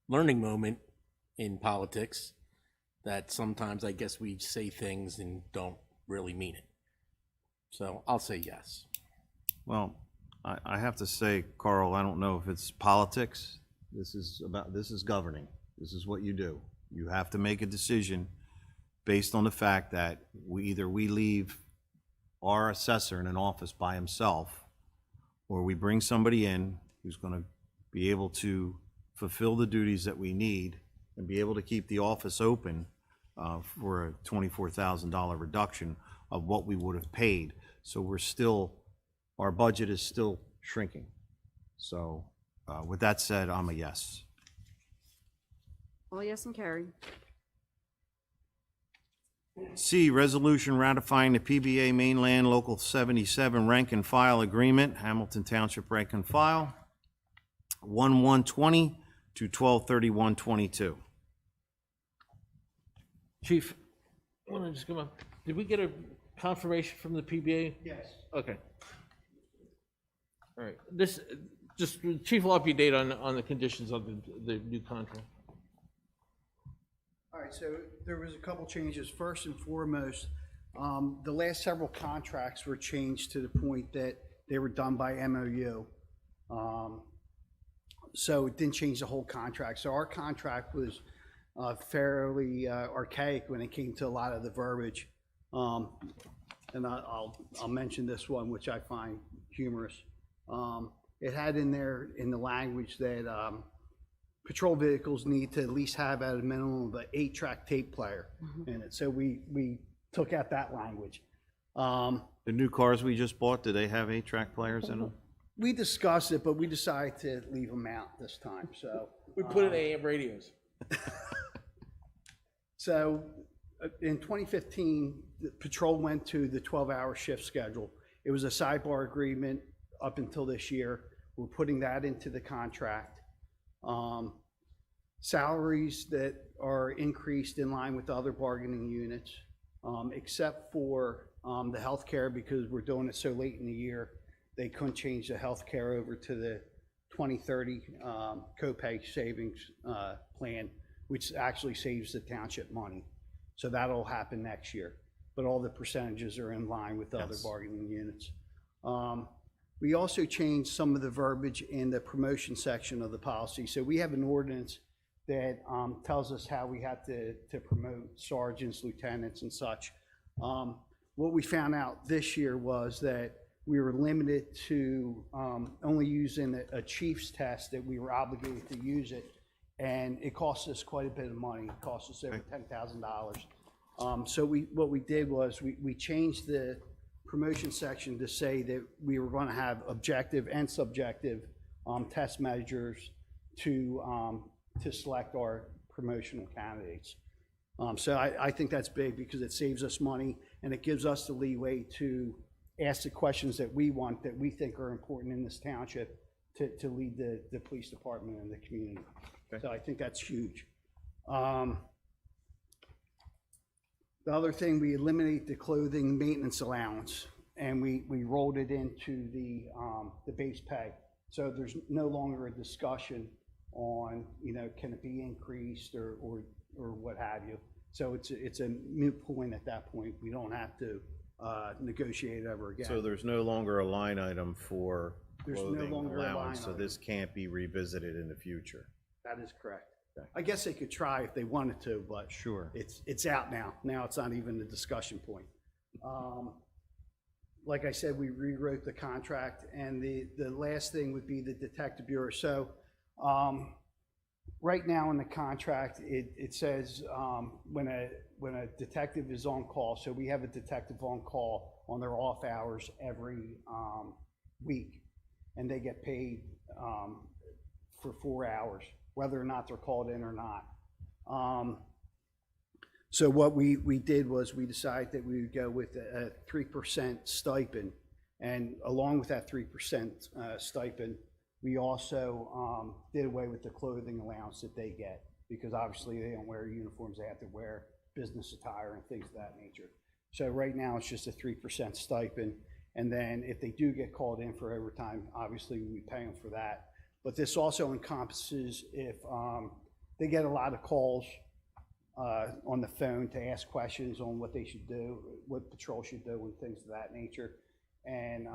learning moment in politics, that sometimes I guess we say things and don't really mean it. So I'll say yes. Well, I have to say, Carl, I don't know if it's politics. This is governing. This is what you do. You have to make a decision based on the fact that we leave our assessor in an office by himself, or we bring somebody in who's going to be able to fulfill the duties that we need and be able to keep the office open for a $24,000 reduction of what we would have paid. So our budget is still shrinking. So with that said, I'm a yes. All yes and carried. C, resolution ratifying the PBA Mainland Local 77 rank and file agreement, Hamilton Township rank and file, 1/1/20 to 12/31/22. Chief, I want to just come up. Did we get a confirmation from the PBA? Yes. Okay. All right. Chief will update on the conditions of the new contract. All right, so there was a couple changes. First and foremost, the last several contracts were changed to the point that they were done by MOU. So it didn't change the whole contract. So our contract was fairly archaic when it came to a lot of the verbiage. And I'll mention this one, which I find humorous. It had in there in the language that patrol vehicles need to at least have at a minimum of an 8-track tape player in it. So we took out that language. The new cars we just bought, do they have 8-track players in them? We discussed it, but we decided to leave them out this time, so. We put in AM radios. So in 2015, the patrol went to the 12-hour shift schedule. It was a sidebar agreement up until this year. We're putting that into the contract. Salaries that are increased in line with other bargaining units, except for the healthcare, because we're doing it so late in the year, they couldn't change the healthcare over to the 2030 copay savings plan, which actually saves the township money. So that'll happen next year. But all the percentages are in line with the other bargaining units. We also changed some of the verbiage in the promotion section of the policy. So we have an ordinance that tells us how we have to promote sergeants, lieutenants, and such. What we found out this year was that we were limited to only using a chief's test, that we were obligated to use it, and it cost us quite a bit of money. It cost us over $10,000. So what we did was we changed the promotion section to say that we were going to have objective and subjective test measures to select our promotional candidates. So I think that's big because it saves us money and it gives us the leeway to ask the questions that we want, that we think are important in this township to lead the police department and the community. Okay. So I think that's huge. The other thing, we eliminate the clothing maintenance allowance and we rolled it into the base pay. So there's no longer a discussion on, can it be increased or what have you. So it's a moot point at that point. We don't have to negotiate ever again. So there's no longer a line item for There's no clothing longer a line allowance, so item. this can't be revisited in the future. That is correct. Okay. I guess they could try if they wanted to, but Sure. it's out now. Now it's not even a discussion point. Like I said, we rewrote the contract, and the last thing would be the detective bureau. So right now in the contract, it says when a detective is on call, so we have a detective on call on their off hours every week, and they get paid for 4 hours, whether or not they're called in or not. So what we did was we decided that we would go with a 3% stipend, and along with that 3% stipend, we also did away with the clothing allowance that they get, because obviously they don't wear uniforms, they have to wear business attire and things of that nature. So right now it's just a 3% stipend, and then if they do get called in for overtime, obviously we pay them for that. But this also encompasses if they get a lot of calls on the phone to ask questions on what they should do, what patrol should do, and things of that nature. And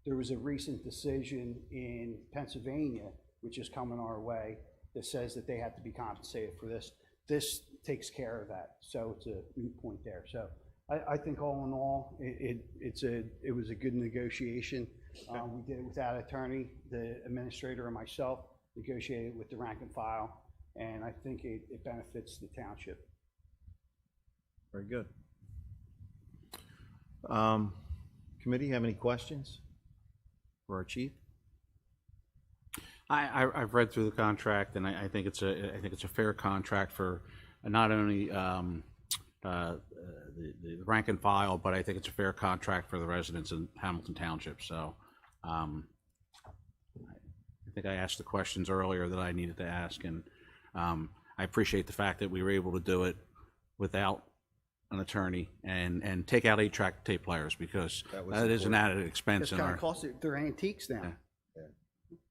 there was a recent decision in Pennsylvania, which is coming our way, that says that they have to be compensated for this. This takes care of that, so it's a moot point there. So I think all in all, it was a good negotiation. We did it without attorney. The administrator and myself negotiated with the rank and file, and I think it benefits the township. Very good. Committee, have any questions for our chief? I've read through the contract, and I think it's a fair contract for not only the rank and file, but I think it's a fair contract for the residents in Hamilton Township. So I think I asked the questions earlier that I needed to ask, and I appreciate the fact that we were able to do it without an attorney and take out 8-track tape players, because that is an added expense It's in kind our. of costly. They're antiques now. Yeah.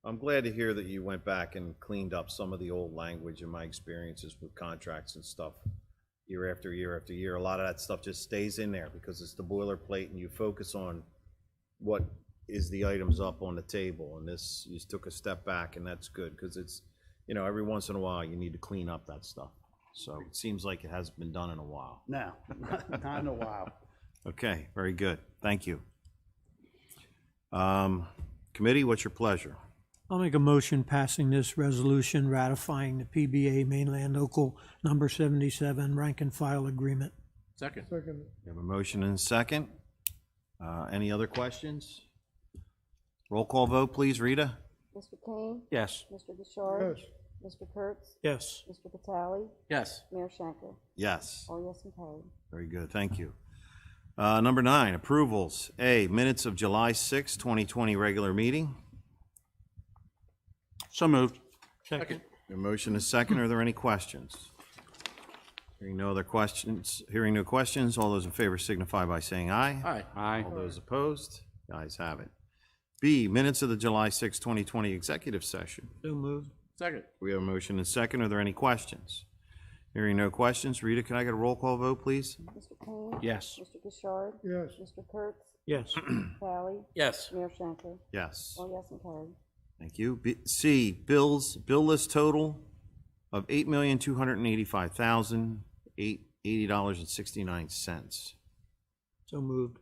I'm glad to hear that you went back and cleaned up some of the old language in my experiences with contracts and stuff year after year after year. A lot of that stuff just stays in there because it's the boilerplate, and you focus on what is the items up on the table. And this, you took a step back, and that's good, because it's, every once in a while you need to clean up that stuff. So it seems like it hasn't been done in a while. No, not in a while. Okay, very good. Thank you. Committee, what's your pleasure? I'll make a motion passing this resolution ratifying the PBA Mainland Local Number 77 rank and file agreement. Second. Second, We have a motion and a second. Any other questions? Roll call vote, please, Rita? Mr. Kane? Yes. Mr. Bouchard? yes, Mr. Kurtz? Yes. Mr. Vitale? Yes. Mayor Shanker? Yes. All yes and carried. Very good, thank you. Number 9, approvals. A, minutes of July 6, 2020 regular meeting. So moved. Second. A motion is second. Are there any questions? Hearing no questions, all those in favor signify by saying aye. Aye. Aye. All those opposed, the ayes have it. B, minutes of the July 6, 2020 executive session. So moved. Second. We have a motion and second. Are there any questions? Hearing no questions, Rita, can I get a roll call vote, please? Mr. Kane? Yes. Mr. Gishard? Yes. Mr. Kurtz? Yes. Vitale? Yes. Mayor Shanker? Yes. All yes and carried. Thank you. C, bill list total of $8,285,080.69. So moved.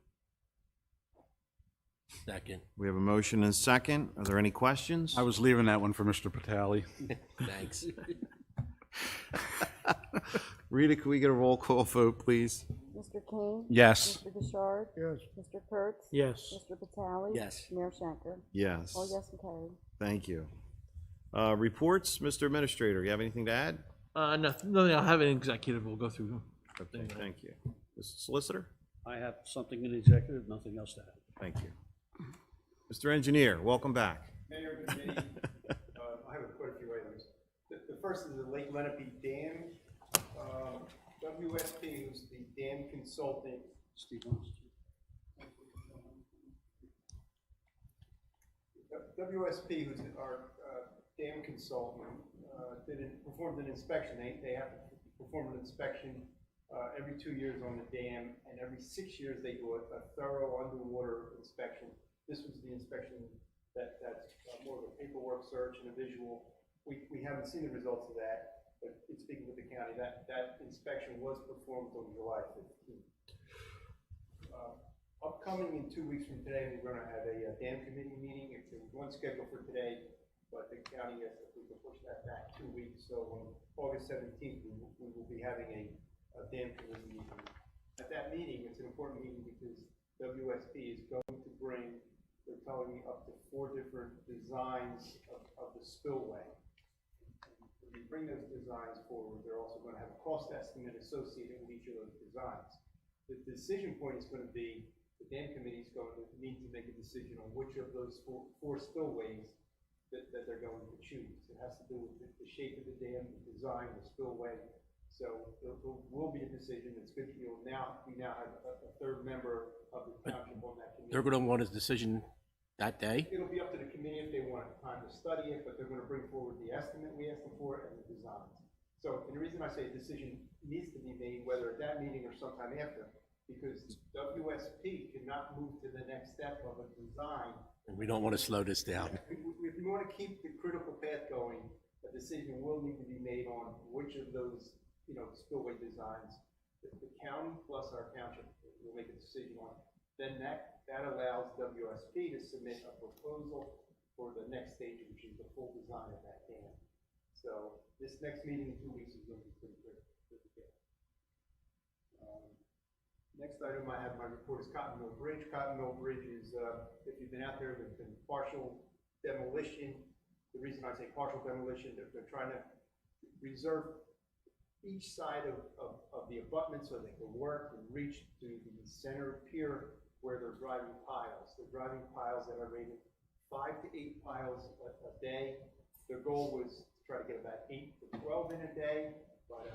Second. We have a motion and second. Are there any questions? I was leaving that one for Mr. Patali. Thanks. Rita, can we get a roll call vote, please? Mr. Kane? Yes. Mr. Gishard? Yes. Mr. Kurtz? Yes. Mr. Vitale? Yes. Mayor Shanker? Yes. All yes and carried. Thank you. Reports, Mr. Administrator, you have anything to add? Nothing, I'll have an executive, we'll go through. Okay, thank you. Mr. Solicitor? I have something in executive, nothing else to add. Thank you. Mr. Engineer, welcome back. Mayor, committee, I have quite a few items. The first is the Lake Lenape Dam. WSP, who's the dam consultant. Steve wants to. WSP, who's our dam consultant, performed an inspection. They have to perform an inspection every 2 years on the dam, and every 6 years they do a thorough underwater inspection. This was the inspection that's more of a paperwork search and a visual. We haven't seen the results of that, but in speaking with the county, that inspection was performed on July 15th. Upcoming in 2 weeks from today, we're going to have a dam committee meeting. It's one scheduled for today, but the county asked if we could push that back 2 weeks. So on August 17th, we will be having a dam committee meeting. At that meeting, it's an important meeting because WSP is going to bring, they're telling me, up to 4 different designs of the spillway. When you bring those designs forward, they're also going to have a cost estimate associated with each of those designs. The decision point is going to be, the dam committee is going to need to make a decision on which of those four spillways that they're going to choose. It has to do with the shape of the dam, the design, the spillway. So there will be a decision. It's good. We now have a third member of the township on that committee. They're going to want a decision that day? It'll be up to the committee if they want time to study it, but they're going to bring forward the estimate we asked them for and the designs. So, and the reason I say a decision needs to be made, whether at that meeting or sometime after, because WSP cannot move to the next step of a design. And we don't want to slow this down. If we want to keep the critical path going, a decision will need to be made on which of those, spillway designs the county plus our township will make a decision on. Then that allows WSP to submit a proposal for the next stage, which is the full design of that dam. So this next meeting in 2 weeks is going to be pretty good. Next item I have in my report is Cotton Mill Bridge. Cotton Mill Bridge is, if you've been out there, there's been partial demolition. The reason I say partial demolition, they're trying to reserve each side of the abutment so they can work and reach to the center pier where they're driving piles. They're driving piles that are rated 5 to 8 piles a day. Their goal was to try to get about 8 to 12 in a day, but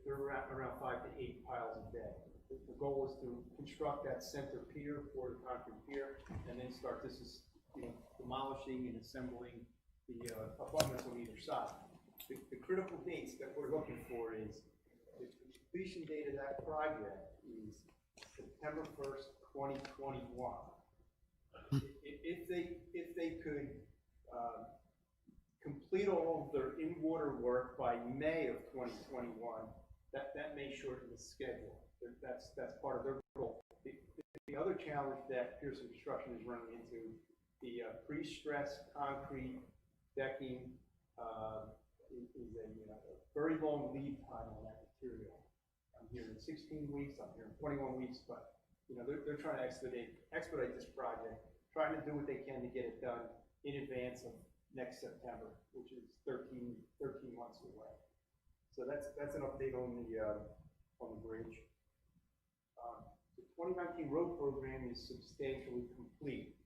they're around 5 to 8 piles a day. The goal was to construct that center pier for the concrete pier, and then start demolishing and assembling the abutments on either side. The critical dates that we're looking for is the completion date of that project is September 1st, 2021. If they could complete all of their in-water work by May of 2021, that may shorten the schedule. That's part of their goal. The other challenge that Pearson Construction is running into, the pre-stressed concrete decking is a very long lead time on that material. I'm hearing 16 weeks, I'm hearing 21 weeks, but they're trying to expedite this project, trying to do what they can to get it done in advance of next September, which is 13 months away. So that's an update on the bridge. The 2019 road program is substantially complete.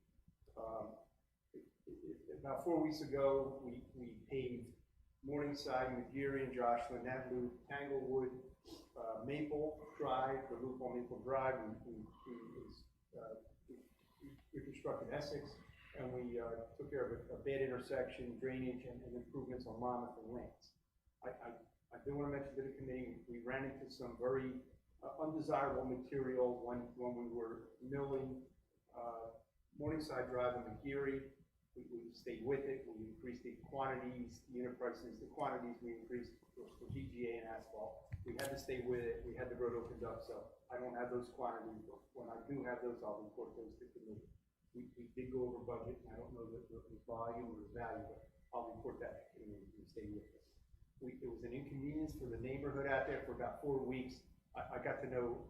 About 4 weeks ago, we paved Morningside, McGeary, and Joshua, that loop, Tanglewood, Maple Drive, the loop on Maple Drive, we reconstructed Essex, and we took care of a bad intersection, drainage, and improvements on Monmouth and Lance. I do want to mention to the committee, we ran into some very undesirable material when we were milling Morningside Drive and McGeary. We stayed with it. We increased the quantities, the unit prices, the quantities we increased for GGA and asphalt. We had to stay with it. We had the road opened up, so I don't have those quantities. But when I do have those, I'll report those to the committee. We did go over budget, and I don't know the volume or the value, but I'll report that to the committee and stay with it. It was an inconvenience for the neighborhood out there for about 4 weeks. I got to know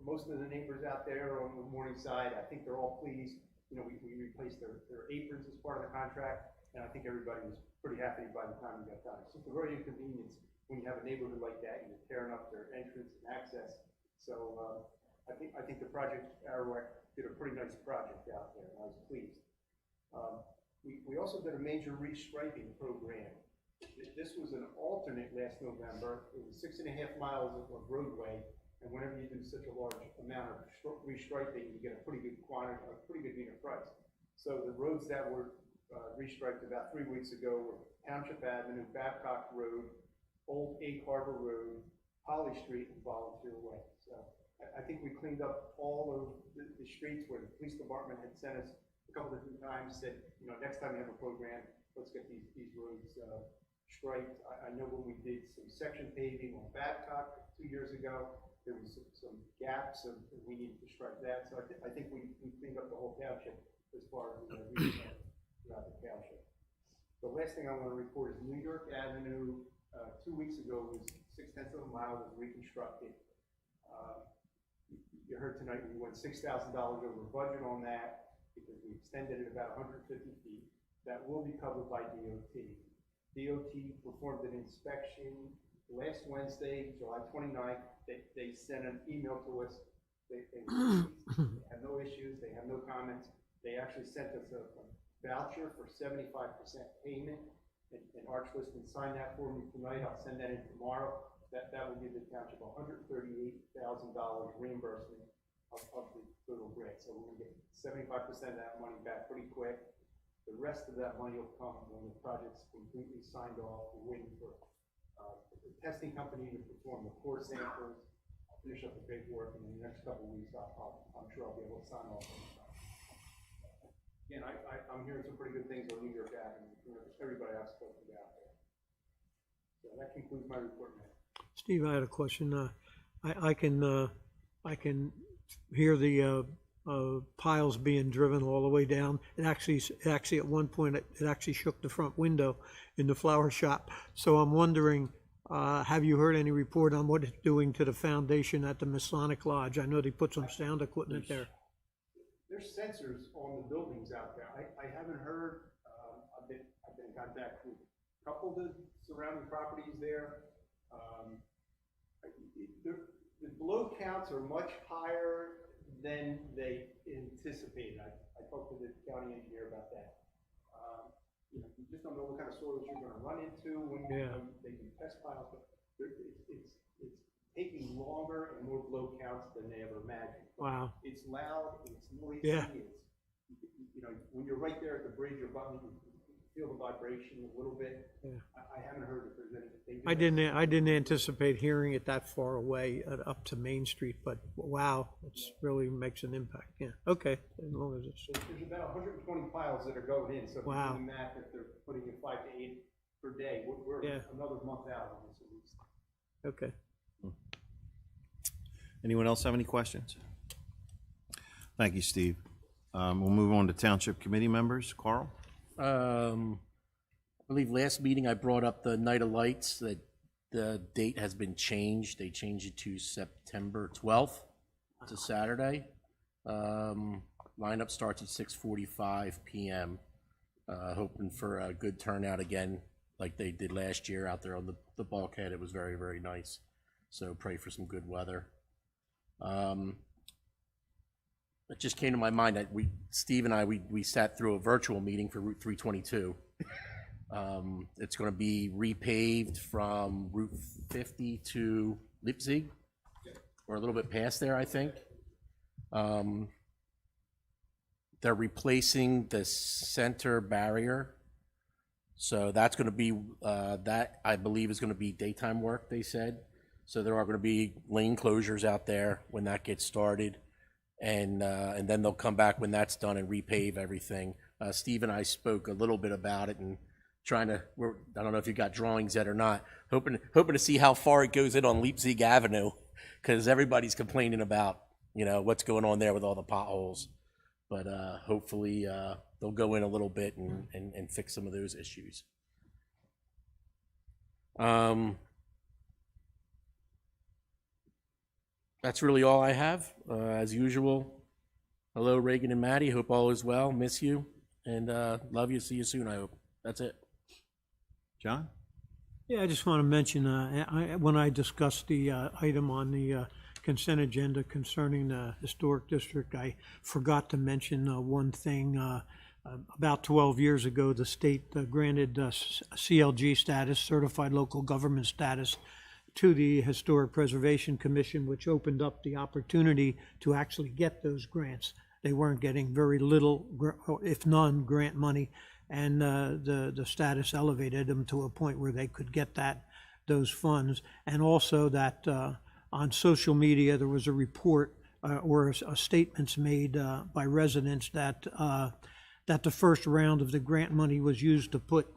most of the neighbors out there on the Morningside. I think they're all pleased. You know, we replaced their aprons as part of the contract, and I think everybody was pretty happy by the time we got done. It's just a very inconvenience when you have a neighborhood like that, and you're tearing up their entrance and access. So I think the project, Arawak did a pretty nice project out there, and I was pleased. We also did a major restriping program. This was an alternate last November. It was 6.5 miles of roadway. And whenever you do such a large amount of restriping, you get a pretty good quantity, a pretty good unit price. So the roads that were restriped about 3 weeks ago were Township Avenue, Babcock Road, Old Egg Harbor Road, Holly Street, and Volunteer Way. So I think we cleaned up all of the streets where the police department had sent us a couple different times, said, you know, next time you have a program, let's get these roads striped. I know when we did some section paving on Babcock 2 years ago, there was some gaps, and we needed to strike that. So I think we cleaned up the whole township as far as the throughout the township. The last thing I want to report is New York Avenue. 2 weeks ago was 0.6 miles was reconstructed. You heard tonight we went $6,000 over budget on that because we extended it about 150 feet. That will be covered by DOT. DOT performed an inspection last Wednesday, July 29th. They sent an email to us. They have no issues. They have no comments. They actually sent us a voucher for 75% payment. And Arch Listman signed that for me tonight. I'll send that in tomorrow. That will give the township $138,000 reimbursement of the total grant. So we're going to get 75% of that money back pretty quick. The rest of that money will come when the project's completely signed off. We're waiting for the testing company to perform the core samples. I'll finish up the paperwork, and in the next couple of weeks, I'm sure I'll be able to sign off. Again, I'm hearing some pretty good things on New York Avenue. Everybody I've spoken to out there. So that concludes my report, Mayor. Steve, I had a question. I can hear the piles being driven all the way down. It actually at one point it actually shook the front window in the flower shop. So I'm wondering, have you heard any report on what it's doing to the foundation at the Masonic Lodge? I know they put some sound equipment there. There's sensors on the buildings out there. I haven't heard. I've been in contact with a couple of the surrounding properties there. The blow counts are much higher than they anticipated. I talked to the county engineer about that. You know, you just don't know what kind of soils you're going to run into when they do test piles. But it's taking longer and more blow counts than they ever imagined. Wow. It's loud. It's noisy. Yeah. You know, when you're right there at the bridge or button, you feel the vibration a little bit. Yeah. I haven't heard if there's anything. I didn't anticipate hearing it that far away up to Main Street, but wow, it really makes an impact. Yeah. Okay. As long as it's. There's about 120 piles that are going in. So Wow. if you do the math, if they're putting in 5 to 8 per day, we're another month out on this at least. Okay. Anyone else have any questions? Thank you, Steve. We'll move on to Township Committee members. Carl? I believe last meeting I brought up the Night of Lights, that the date has been changed. They changed it to September 12th. It's a Saturday. Lineup starts at 6:45 p.m. Hoping for a good turnout again, like they did last year out there on the bulkhead. It was very, very nice. So pray for some good weather. It just came to my mind that Steve and I, we sat through a virtual meeting for Route 322. It's going to be repaved from Route 50 to Leipzig, or a little bit past there, I think. They're replacing the center barrier. So that's going to be, that I believe is going to be daytime work, they said. So there are going to be lane closures out there when that gets started. And then they'll come back when that's done and repave everything. Steve and I spoke a little bit about it and trying to, I don't know if you got drawings yet or not, hoping to see how far it goes in on Leipzig Avenue, because everybody's complaining about, what's going on there with all the potholes. But hopefully they'll go in a little bit and fix some of those issues. That's really all I have. As usual, hello, Reagan and Maddie. Hope all is well. Miss you. And love you. See you soon, I hope. That's it. John? Yeah, I just want to mention, when I discussed the item on the consent agenda concerning the historic district, I forgot to mention one thing. About 12 years ago, the state granted CLG status, Certified Local Government status, to the Historic Preservation Commission, which opened up the opportunity to actually get those grants. They weren't getting very little, if none, grant money, and the status elevated them to a point where they could get those funds. And also that on social media, there was a report or statements made by residents that the first round of the grant money was used to put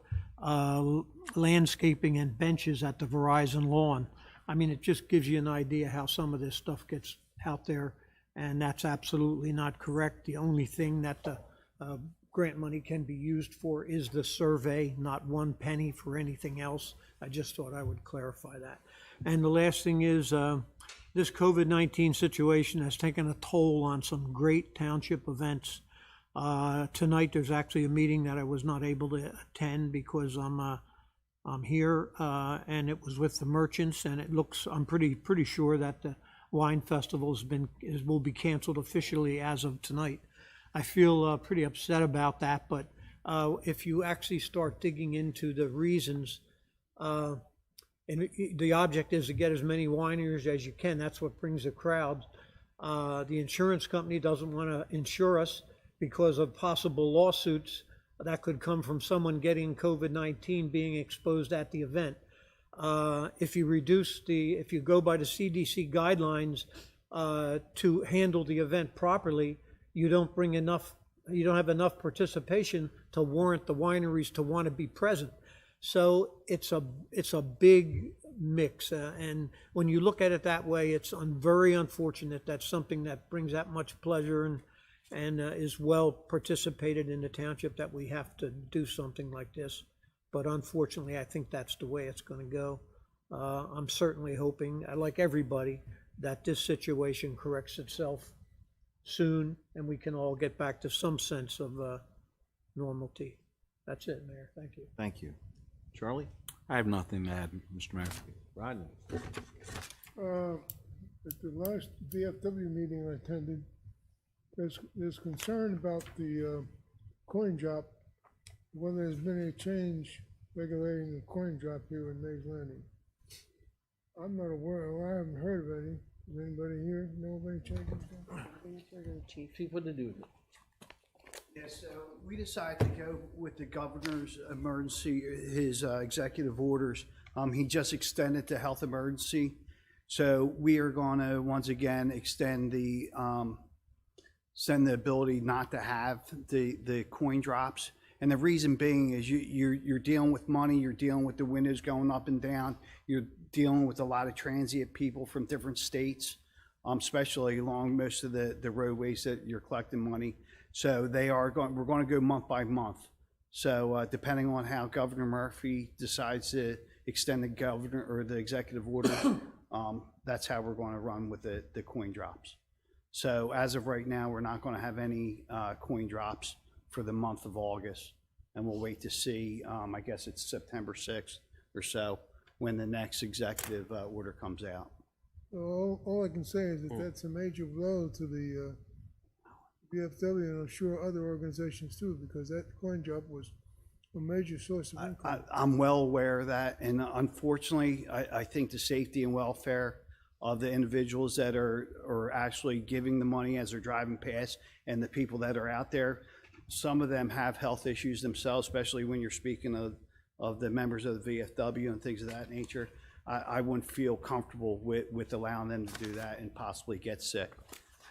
landscaping and benches at the Verizon lawn. I mean, it just gives you an idea how some of this stuff gets out there, and that's absolutely not correct. The only thing that the grant money can be used for is the survey, not 1 penny for anything else. I just thought I would clarify that. And the last thing is, this COVID-19 situation has taken a toll on some great township events. Tonight, there's actually a meeting that I was not able to attend because I'm here, and it was with the merchants, and it looks, I'm pretty sure that the wine festival will be canceled officially as of tonight. I feel pretty upset about that, but if you actually start digging into the reasons, and the object is to get as many wineries as you can. That's what brings the crowds. The insurance company doesn't want to insure us because of possible lawsuits that could come from someone getting COVID-19 being exposed at the event. If you go by the CDC guidelines to handle the event properly, you don't have enough participation to warrant the wineries to want to be present. So it's a big mix, and when you look at it that way, it's very unfortunate that something that brings that much pleasure and is well participated in the township, that we have to do something like this. But unfortunately, I think that's the way it's going to go. I'm certainly hoping, like everybody, that this situation corrects itself soon and we can all get back to some sense of normality. That's it, Mayor. Thank you. Thank you. Charlie? I have nothing to add, Mr. Mayor. Rodney? At the last VFW meeting I attended, there's concern about the coin drop, when there's been a change regulating the coin drop here in Mays Landing. I'm not aware, or I haven't heard of any. Does anybody here know of any changes? Chief, what to do with it? Yeah, so we decided to go with the governor's emergency, his executive orders. He just extended the health emergency. So we are going to, once again, extend the ability not to have the coin drops. And the reason being is you're dealing with money, you're dealing with the windows going up and down, you're dealing with a lot of transient people from different states, especially along most of the roadways that you're collecting money. So we're going to go month by month. So depending on how Governor Murphy decides to extend the governor or the executive orders, that's how we're going to run with the coin drops. So as of right now, we're not going to have any coin drops for the month of August. and we'll wait to see, I guess it's September 6th or so, when the next executive order comes out. All I can say is that that's a major blow to the VFW, and I'm sure other organizations too, because that coin drop was a major source of income. I'm well aware of that, and unfortunately, I think the safety and welfare of the individuals that are actually giving the money as they're driving past, and the people that are out there, some of them have health issues themselves, especially when you're speaking of the members of the VFW and things of that nature. I wouldn't feel comfortable with allowing them to do that and possibly get sick.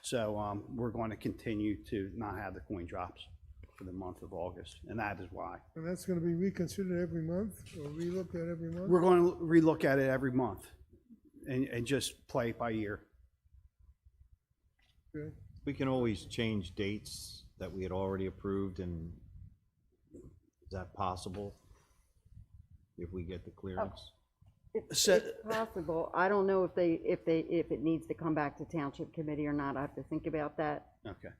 So we're going to continue to not have the coin drops for the month of August, and that is why. And that's gonna be reconsidered every month, or relooked at every month? We're going to relook at it every month and just play it by ear. Okay. We can always change dates that we had already approved, and is that possible if we get the clearance? It's possible. I don't know if it needs to come back to Township Committee or not. I have to think about that. Okay,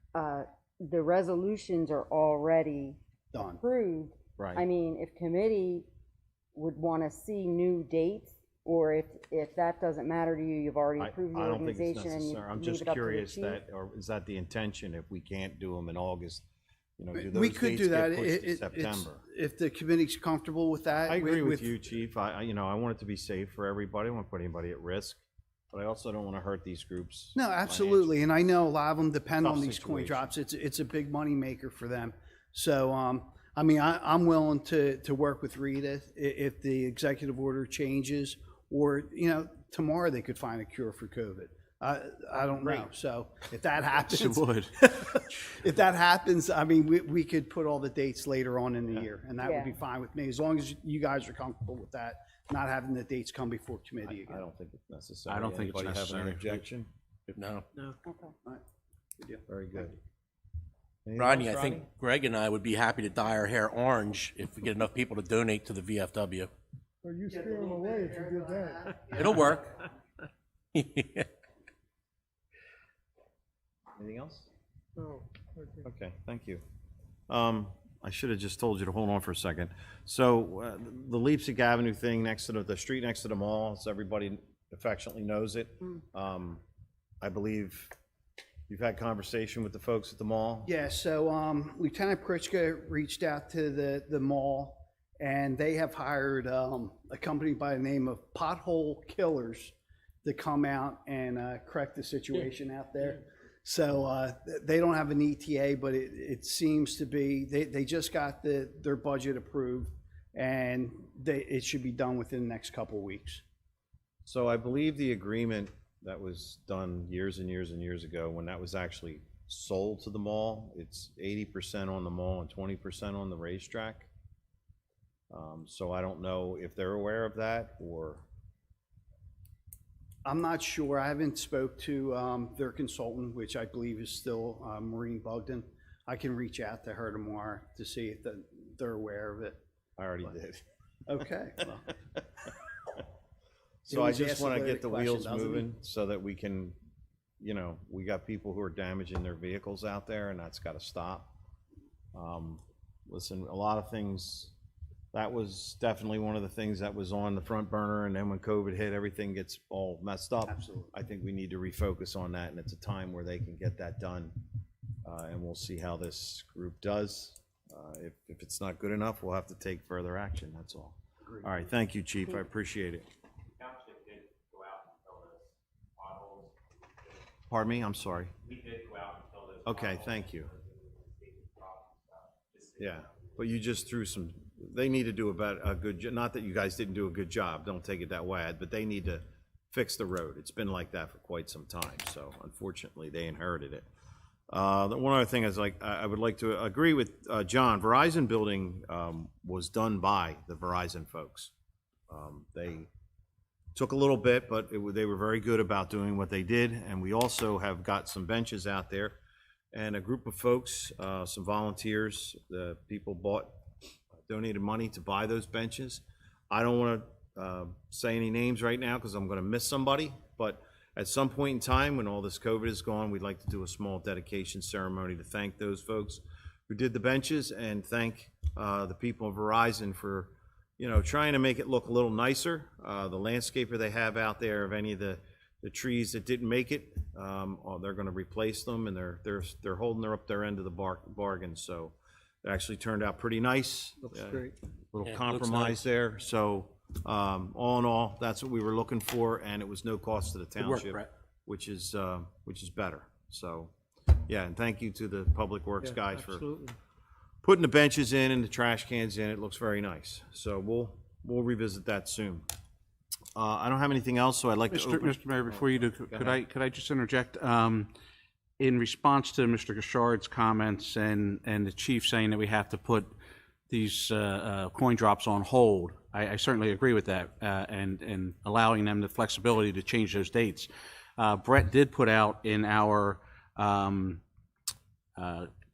The resolutions are already done. approved. Right. I mean, if committee would want to see new dates, or if that doesn't matter to you, you've already approved the I don't think it's organization and you necessary. I'm leave just it up to the curious chief. or is that the intention if we can't do them in August? You know, do We those could dates do that. get pushed to September? If the committee's comfortable with that. I agree with you, Chief. I want it to be safe for everybody. I don't want to put anybody at risk, but I also don't want to hurt these groups. No, absolutely, and I know a lot of them depend Tough on these coin situation. drops. It's a big money maker for them. So, I mean, I'm willing to work with Rita if the executive order changes, or, tomorrow they could find a cure for COVID. I don't know. So if that happens, It would. if that happens, I mean, we could put all the dates later on in the year, and that would be fine with me, as long as you guys are comfortable with that, not having the dates come before committee I again. don't think it's necessary. I don't think it's Anybody have necessary. an objection? No. Very good. Anything Rodney, else, I think Greg and I would be happy to dye our hair orange if we get enough people to donate to the VFW. Or you scare them away if you did that. It'll work. Anything else? No, okay. Okay, thank you. I should have just told you to hold on for a second. So the Leipzig Avenue thing next to the street next to the mall, so everybody affectionately knows it. I believe you've had conversation with the folks at the mall. Yeah, so Lieutenant Pritchka reached out to the mall, and they have hired a company by the name of Pothole Killers to come out and correct the situation out there. So they don't have an ETA, but it seems to be, they just got their budget approved, and it should be done within the next couple of weeks. So I believe the agreement that was done years and years and years ago, when that was actually sold to the mall, it's 80% on the mall and 20% on the racetrack. So I don't know if they're aware of that, or I'm not sure. I haven't spoke to their consultant, which I believe is still Maureen Bugden. I can reach out to her tomorrow to see if they're aware of it. I already did. Okay. Well, So I always just ask want a to get loaded the question, wheels doesn't he? moving so that we can, we got people who are damaging their vehicles out there, and that's got to stop. Listen, a lot of things, that was definitely one of the things that was on the front burner, and then when COVID hit, everything gets all messed up. Absolutely. I think we need to refocus on that, and it's a time where they can get that done, and we'll see how this group does. If it's not good enough, we'll have to take further action, that's all. All right, thank you, Chief, I appreciate it. Pardon me, I'm sorry. We did go out and fill those. Okay, thank you. Yeah, but you just threw some, they need to do a good, not that you guys didn't do a good job, don't take it that way, but they need to fix the road. It's been like that for quite some time, so unfortunately, they inherited it. The one other thing is, I would like to agree with John. Verizon building was done by the Verizon folks. They took a little bit, but they were very good about doing what they did, and we also have got some benches out there, and a group of folks, some volunteers, the people donated money to buy those benches. I don't want to say any names right now because I'm going to miss somebody, but at some point in time when all this COVID is gone, we'd like to do a small dedication ceremony to thank those folks did the benches, and thank the people of Verizon for, trying to make it look a little nicer. The landscaper they have out there of any of the trees that didn't make it, they're going to replace them, and they're holding up their end of the bargain. So it actually turned out pretty nice. Looks great. Little Yeah, it looks compromise nice. there. So all in all, that's what we were looking for, and it was no cost to the Good work, township, Brett. which is better. So yeah, and thank you to the Public Works Yeah, guys for absolutely. putting the benches in and the trash cans in. It looks very nice. So we'll revisit that soon. I don't have anything else, so I'd like to open. Mr. Mayor, before you do, could I just interject? In response to Mr. Gashard's comments and the chief saying that we have to put these coin drops on hold, I certainly agree with that, and allowing them the flexibility to change those dates. Brett did put out in our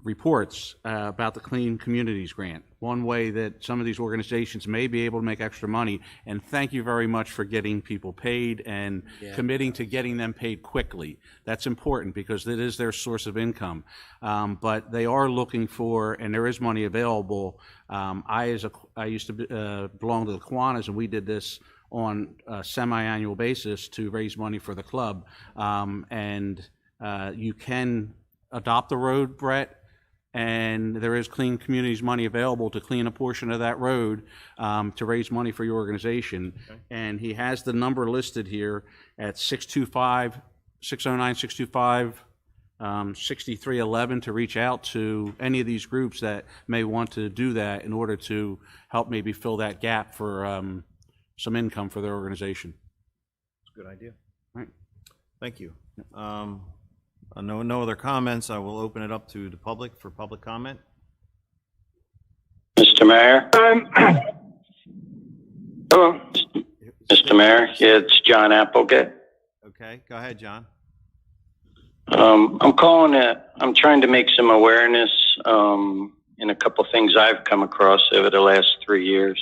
reports about the Clean Communities Grant, one way that some of these organizations may be able to make extra money, and thank you very much for getting people paid and committing to getting them paid quickly. That's important because it is their source of income. But they are looking for, and there is money available. I used to belong to the Kiwanis, and we did this on a semi-annual basis to raise money for the club. You can adopt the road, Brett, and there is Clean Communities money available to clean a portion of that road to raise money for your organization. Okay. And he has the number listed here at 609-625-6311 to reach out to any of these groups that may want to do that in order to help maybe fill that gap for some income for their organization. That's a good idea. All right. Thank you. No other comments. I will open it up to the public for public comment. Mr. Mayor? Hello, Mr. Mayor. Yeah, it's John Applegate. Okay, go ahead, John. I'm calling it, I'm trying to make some awareness in a couple things I've come across over the last 3 years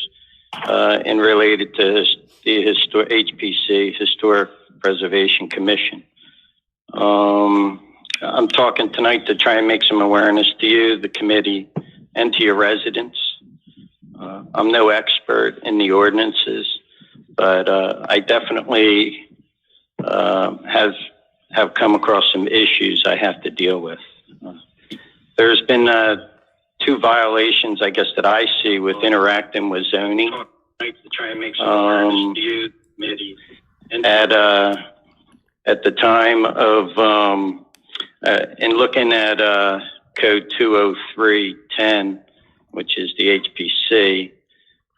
and related to the HPC, Historic Preservation Commission. I'm talking tonight to try and make some awareness to you, the committee, and to your residents. I'm no expert in the ordinances, but I definitely have come across some issues I have to deal with. There's been 2 violations, I guess, that I see with interacting with zoning. To try and make some awareness to you, committee, and at the time of in looking at code 20310, which is the HPC,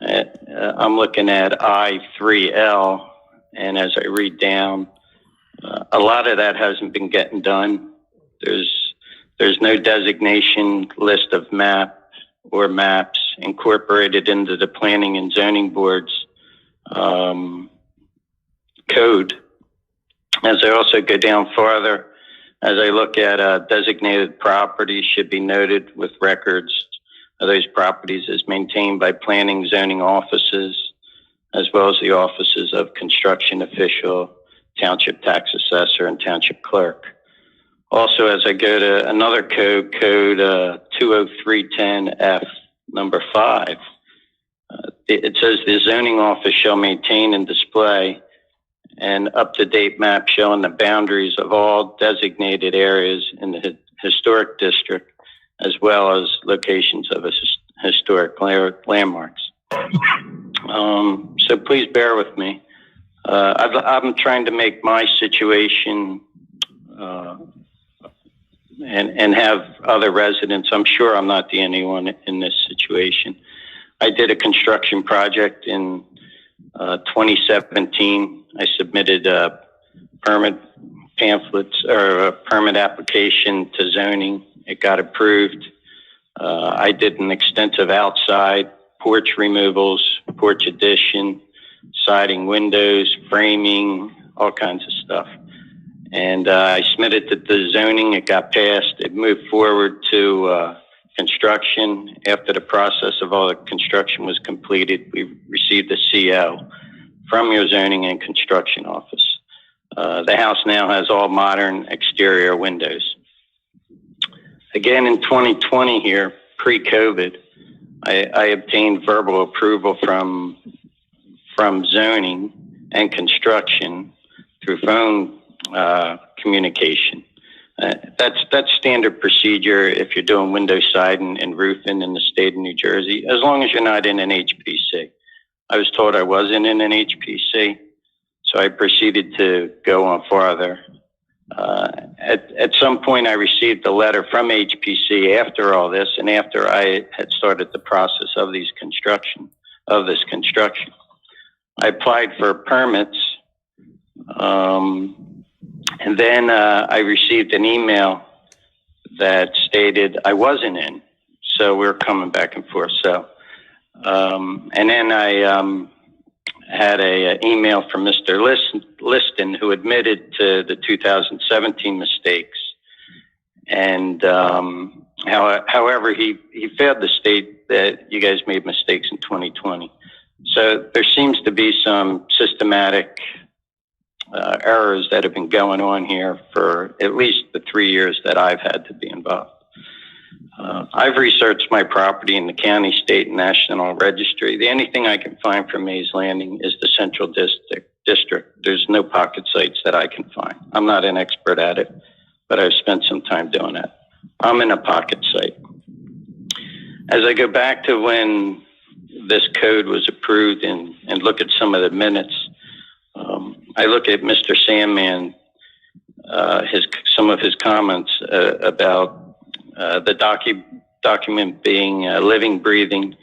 I'm looking at I3L, and as I read down, a lot of that hasn't been getting done. There's no designation list of map or maps incorporated into the planning and zoning board's code. As I also go down farther, as I look at designated properties should be noted with records of those properties as maintained by planning zoning offices, as well as the offices of construction official, township tax assessor, and township clerk. Also, as I go to another code 20310F, number 5, it says the zoning office shall maintain and display an up-to-date map showing the boundaries of all designated areas in the historic district, as well as locations of historic landmarks. So please bear with me. I'm trying to make my situation and have other residents. I'm sure I'm not the only one in this situation. I did a construction project in 2017. I submitted permit pamphlets or a permit application to zoning. It got approved. I did an extensive outside porch removals, porch addition, siding windows, framing, all kinds of stuff. And I submitted to the zoning. It got passed. It moved forward to construction. After the process of all the construction was completed, we received a CO from your zoning and construction office. The house now has all modern exterior windows. Again, in 2020 here, pre-COVID, I obtained verbal approval from zoning and construction through phone communication. That's standard procedure if you're doing window siding and roofing in the state of New Jersey, as long as you're not in an HPC. I was told I wasn't in an HPC, so I proceeded to go on farther. At some point, I received a letter from HPC after all this, and after I had started the process of this construction. I applied for permits, and then I received an email that stated I wasn't in. So we were coming back and forth. So, and then I had a email from Mr. Liston, who admitted to the 2017 mistakes. And however, he failed to state that you guys made mistakes in 2020. So there seems to be some systematic errors that have been going on here for at least the 3 years that I've had to be involved. I've researched my property in the county, state, and national registry. The only thing I can find for Mays Landing is the central district. There's no pocket sites that I can find. I'm not an expert at it, but I've spent some time doing that. I'm in a pocket site. As I go back to when this code was approved and look at some of the minutes, I look at Mr. Sandman, some of his comments about the document being living, breathing,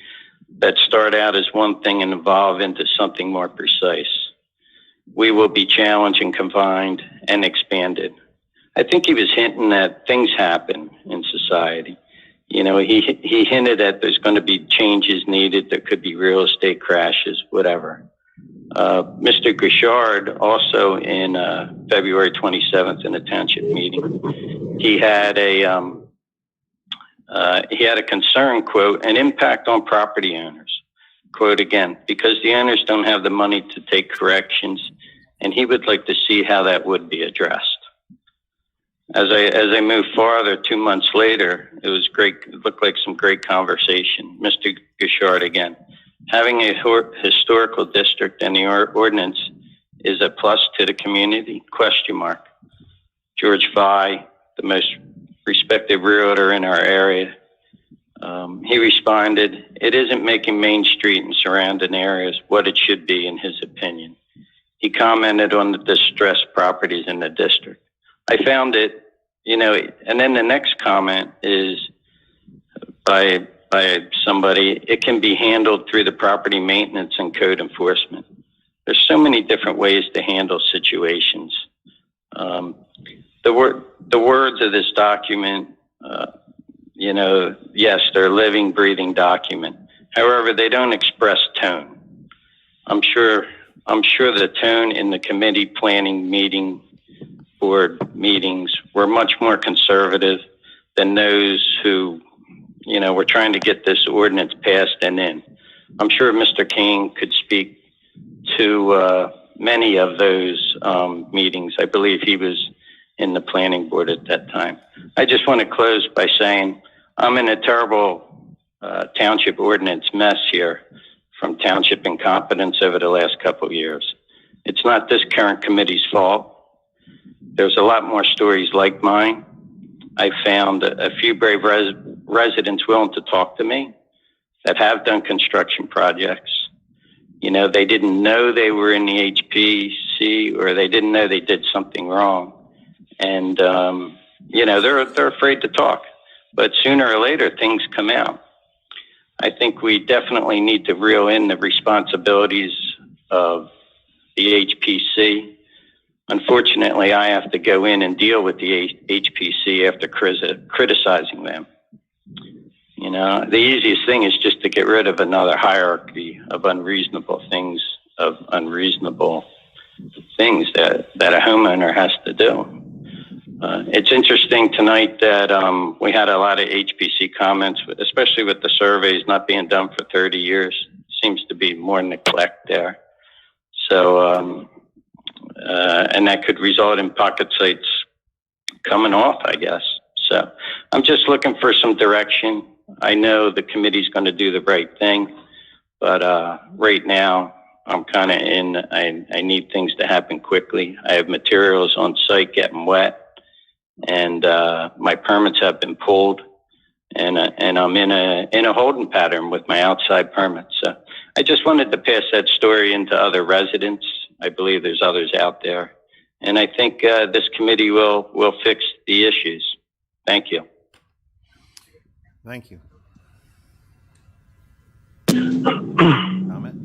that start out as one thing and evolve into something more precise. We will be challenged and confined and expanded. I think he was hinting that things happen in society. You know, he hinted that there's going to be changes needed. There could be real estate crashes, whatever. Mr. Grichard also in February 27th in the township meeting, he had a concern, quote, an impact on property owners, quote again, because the owners don't have the money to take corrections, and he would like to see how that would be addressed. As I moved farther, 2 months later, it was great. It looked like some great conversation. Mr. Grichard again, having a historical district and the ordinance is a plus to the community, question mark. George Fye, the most respected realtor in our area, he responded, it isn't making Main Street and surrounding areas what it should be in his opinion. He commented on the distressed properties in the district. I found it, you know, and then the next comment is by somebody, it can be handled through the property maintenance and code enforcement. There's so many different ways to handle situations. The words of this document, you know, yes, they're a living, breathing document. However, they don't express tone. I'm sure the tone in the committee planning meeting, board meetings were much more conservative than those who, you know, were trying to get this ordinance passed and in. I'm sure Mr. King could speak to many of those meetings. I believe he was in the planning board at that time. I just want to close by saying I'm in a terrible township ordinance mess here from township incompetence over the last couple of years. It's not this current committee's fault. There's a lot more stories like mine. I found a few brave residents willing to talk to me that have done construction projects. You know, they didn't know they were in the HPC or they didn't know they did something wrong. And, you know, they're afraid to talk, but sooner or later things come out. I think we definitely need to reel in the responsibilities of the HPC. Unfortunately, I have to go in and deal with the HPC after criticizing them. You know, the easiest thing is just to get rid of another hierarchy of unreasonable things that a homeowner has to do. It's interesting tonight that we had a lot of HPC comments, especially with the surveys not being done for 30 years. Seems to be more neglect there. So, and that could result in pocket sites coming off, I guess. So I'm just looking for some direction. I know the committee's going to do the right thing, but right now I'm kind of I need things to happen quickly. I have materials on site getting wet, and my permits have been pulled, and I'm in a holding pattern with my outside permits. So I just wanted to pass that story into other residents. I believe there's others out there, and I think this committee will fix the issues. Thank you. Thank you. Comment?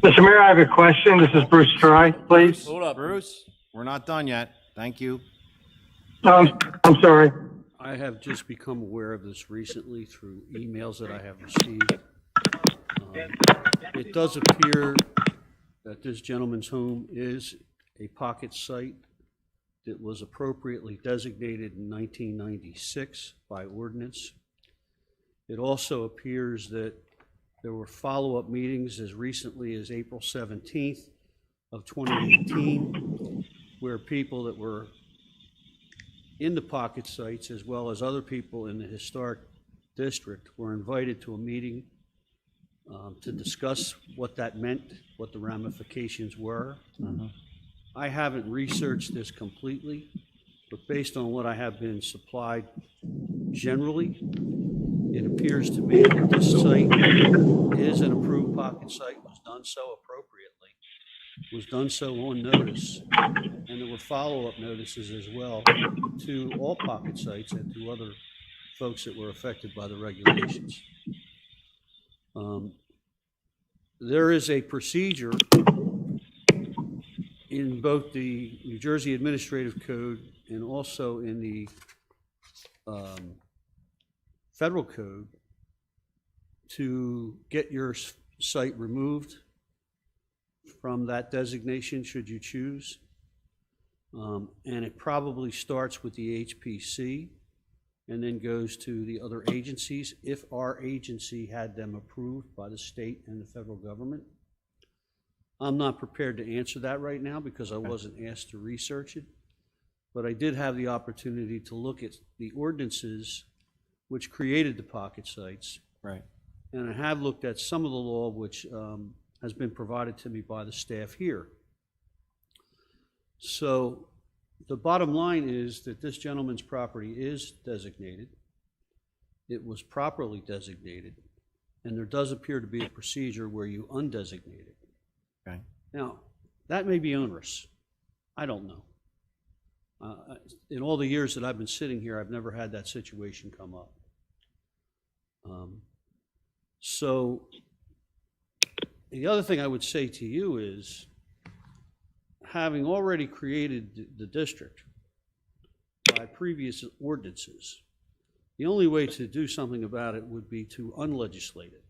Mr. Mayor, I have a question. This is Bruce Try, please. Hold up, Bruce. We're not done yet. Thank you. I'm sorry. I have just become aware of this recently through emails that I have received. It does appear that this gentleman's home is a pocket site that was appropriately designated in 1996 by ordinance. It also appears that there were follow-up meetings as recently as April 17th of 2018, where people that were in the pocket sites, as well as other people in the historic district, were invited to a meeting to discuss what that meant, what the ramifications were. I haven't researched this completely, but based on what I have been supplied generally, it appears to me that this site is an approved pocket site, was done so appropriately, was done so on notice, and there were follow-up notices as well to all pocket sites and to other folks that were affected by the regulations. There is a procedure in both the New Jersey Administrative Code and also in the Federal Code to get your site removed from that designation should you choose. And it probably starts with the HPC and then goes to the other agencies if our agency had them approved by the state and the federal government. I'm not prepared to answer that right now because I wasn't asked to research it, but I did have the opportunity to look at the ordinances which created the pocket sites. Right. And I have looked at some of the law which has been provided to me by the staff here. So the bottom line is that this gentleman's property is designated. It was properly designated, and there does appear to be a procedure where you undesignate it. Okay. Now, that may be onerous. I don't know. In all the years that I've been sitting here, I've never had that situation come up. So the other thing I would say to you is, having already created the district by previous ordinances, the only way to do something about it would be to unlegislate it.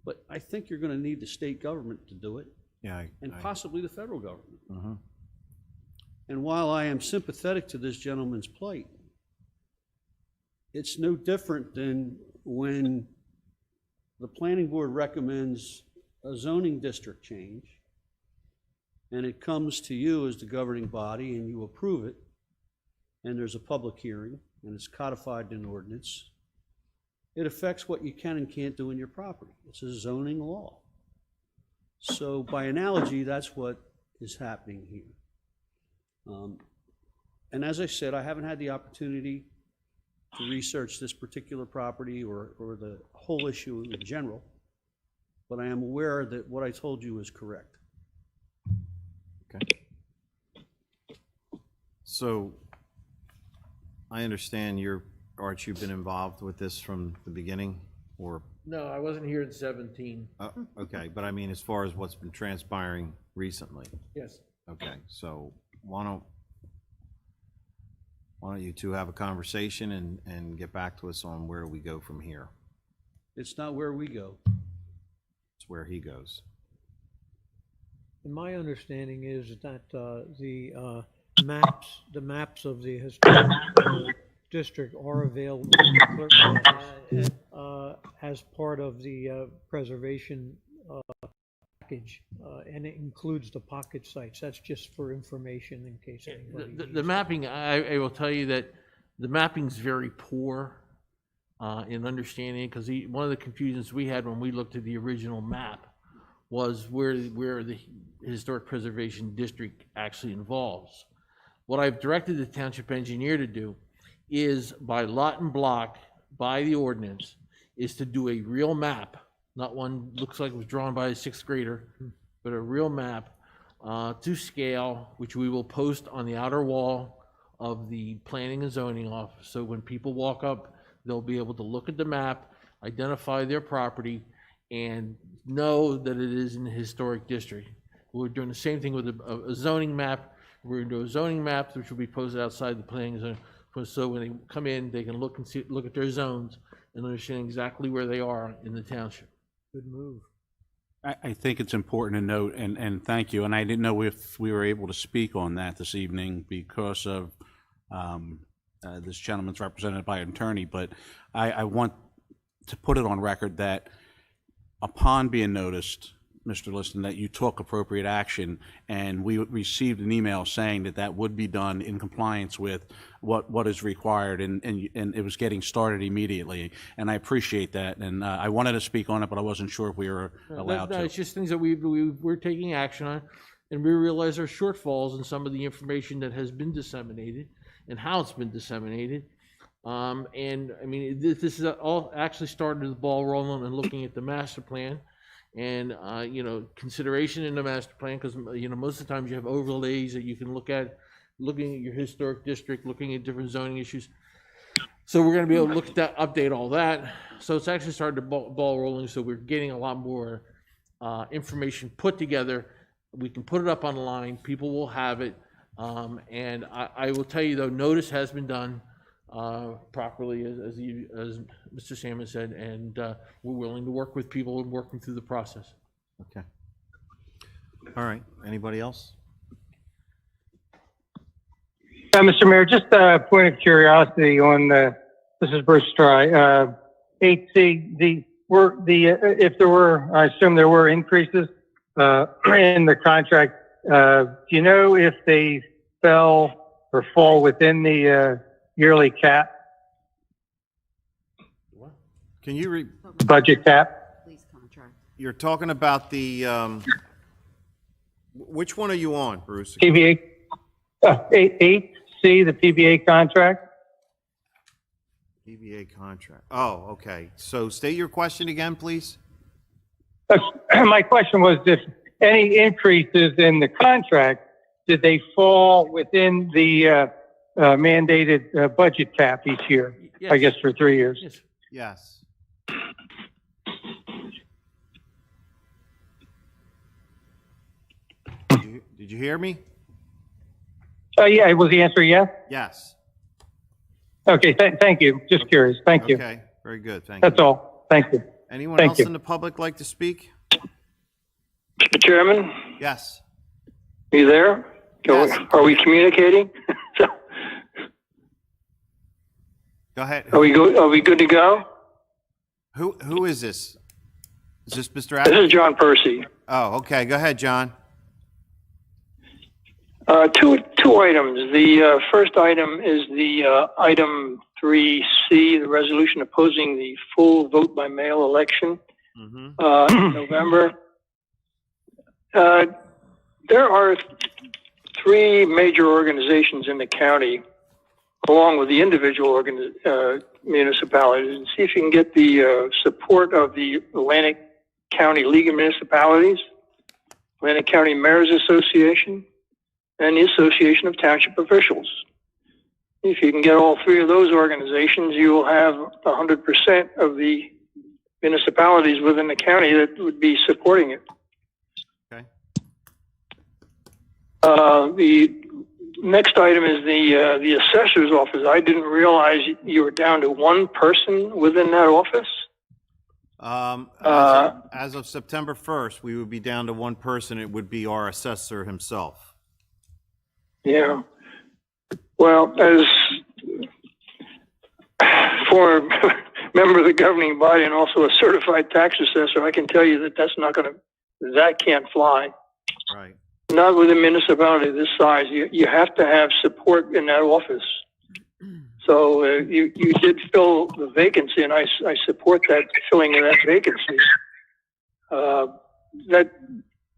But I think you're going to need the state government to do it, and possibly the federal government. And while I am sympathetic to this gentleman's plight, it's no different than when the planning board recommends a zoning district change, and it comes to you as the governing body and you approve it, and there's a public hearing and it's codified in ordinance. It affects what you can and can't do in your property. It's a zoning law. So by analogy, that's what is happening here. And as I said, I haven't had the opportunity to research this particular property or the whole issue in general, but I am aware that what I told you is correct. Okay. So I understand Arch, you've been involved with this from the beginning, or? No, I wasn't here in 17. Okay, but I mean, as far as what's been transpiring recently. Yes. Okay, so why don't you two have a conversation and get back to us on where we go from here? It's not where we go. It's where he goes. And my understanding is that the maps of the historic district are available in the clerk's office as part of the preservation package, and it includes the pocket sites. That's just for information in case anybody needs The mapping, I will tell you that the mapping's very poor. in understanding, because one of the confusions we had when we looked at the original map was where the Historic Preservation District actually involves. What I've directed the township engineer to do is, by lot and block, by the ordinance, is to do a real map, not one looks like it was drawn by a sixth grader, but a real map to scale, which we will post on the outer wall of the planning and zoning office. So when people walk up, they'll be able to look at the map, identify their property, and know that it is in the historic district. We're doing the same thing with a zoning map. We're going to do a zoning map, which will be posted outside the planning zone. So when they come in, they can look at their zones and understand exactly where they are in the township. Good move. I think it's important to note, and thank you, and I didn't know if we were able to speak on that this evening because of this gentleman's represented by an attorney, but I want to put it on record that upon being noticed, Mr. Liston, that you took appropriate action, and we received an email saying that that would be done in compliance with what is required, and it was getting started immediately, and I appreciate that, and I wanted to speak on it, but I wasn't sure if we were allowed to. It's just things that we're taking action on, and we realize there are shortfalls in some of the information that has been disseminated and how it's been disseminated. And I mean, this is all actually started the ball rolling and looking at the master plan and, consideration in the master plan, because, most of the times you have overlays that you can look at, looking at your historic district, looking at different zoning issues. So we're going to be able to look at that, update all that. So it's actually started the ball rolling. So we're getting a lot more information put together. We can put it up online. People will have it. And I will tell you, though, notice has been done properly, as Mr. Salmon said, and we're willing to work with people and working through the process. Okay. All right. Anybody else? Mr. Mayor, just a point of curiosity on this is Bruce Stry, 8C, if there were, I assume there were increases in the contract. Do you know if they fell or fall within the yearly cap? Can you budget cap? Police contract. You're talking about the, which one are you on, Bruce? PBA, 8C, the PBA contract. PBA contract. Oh, okay. So state your question again, please. My question was if any increases in the contract, did they fall within the mandated budget cap each year? Yes. I guess for 3 years. Yes. Yes. Did you hear me? Yeah, was the answer yes? Yes. Okay, thank you. Just curious. Thank you. Okay, very good. Thank you. That's all. Thank you. Anyone Thank else you. in the public like to speak? Mr. Chairman, Yes. are you there? Yes. Are we communicating? Go ahead. Are we good to go? Who is this? Is this Mr. This Adams? is John Percy. Oh, okay. Go ahead, John. Two items. The first item is the item 3C, the resolution opposing the full vote by mail election in November. There are three major organizations in the county, along with the individual municipalities, and see if you can get the support of the Atlantic County League of Municipalities, Atlantic County Mayors Association, and the Association of Township Officials. If you can get all three of those organizations, you will have 100% of the municipalities within the county that would be supporting it. Okay. The next item is the assessor's office. I didn't realize you were down to one person within that office. As of September 1st, we would be down to one person. It would be our assessor himself. Yeah. Well, as former member of the governing body and also a certified tax assessor, I can tell you that that can't fly. Right. Not with a municipality this size. You have to have support in that office. So you did fill the vacancy, and I support that filling of that vacancy. That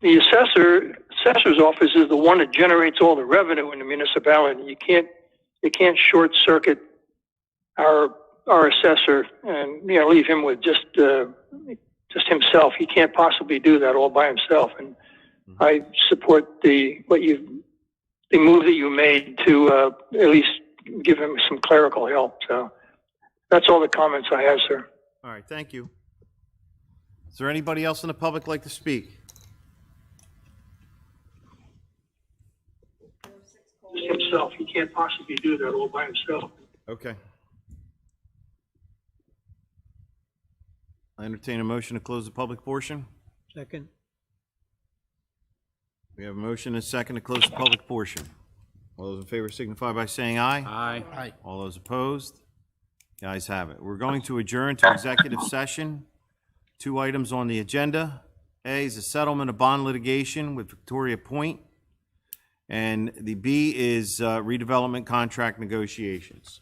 the assessor's office is the one that generates all the revenue in the municipality. You can't short circuit our assessor and leave him with just himself. He can't possibly do that all by himself. And I support the move that you made to at least give him some clerical help. So that's all the comments I have, sir. All right, thank you. Is there anybody else in the public like to speak? Himself. He can't possibly do that all by himself. Okay. I entertain a motion to close the public portion. Second. We have a motion and a second to close the public portion. All those in favor signify by saying aye. Aye. Aye. All those opposed? The ayes have it. We're going to adjourn to executive session. 2 items on the agenda. A is a settlement of bond litigation with Victoria Point. And the B is redevelopment contract negotiations.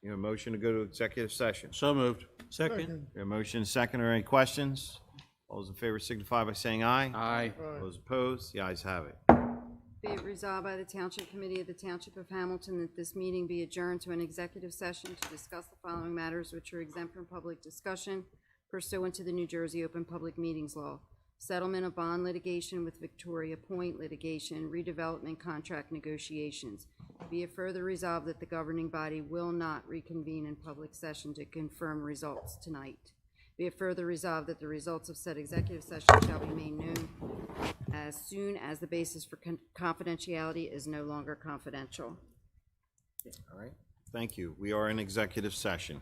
You have a motion to go to executive session. So moved. Second. We have a motion and a second. Are there any questions? All those in favor signify by saying aye. Aye. All those opposed? The ayes have it. Be it resolved by the Township Committee of the Township of Hamilton that this meeting be adjourned to an executive session to discuss the following matters which are exempt from public discussion pursuant to the New Jersey Open Public Meetings Law. Settlement of bond litigation with Victoria Point litigation, redevelopment contract negotiations. Be it further resolved that the governing body will not reconvene in public session to confirm results tonight. Be it further resolved that the results of said executive session shall be made known as soon as the basis for confidentiality is no longer confidential. All right. Thank you. We are in executive session.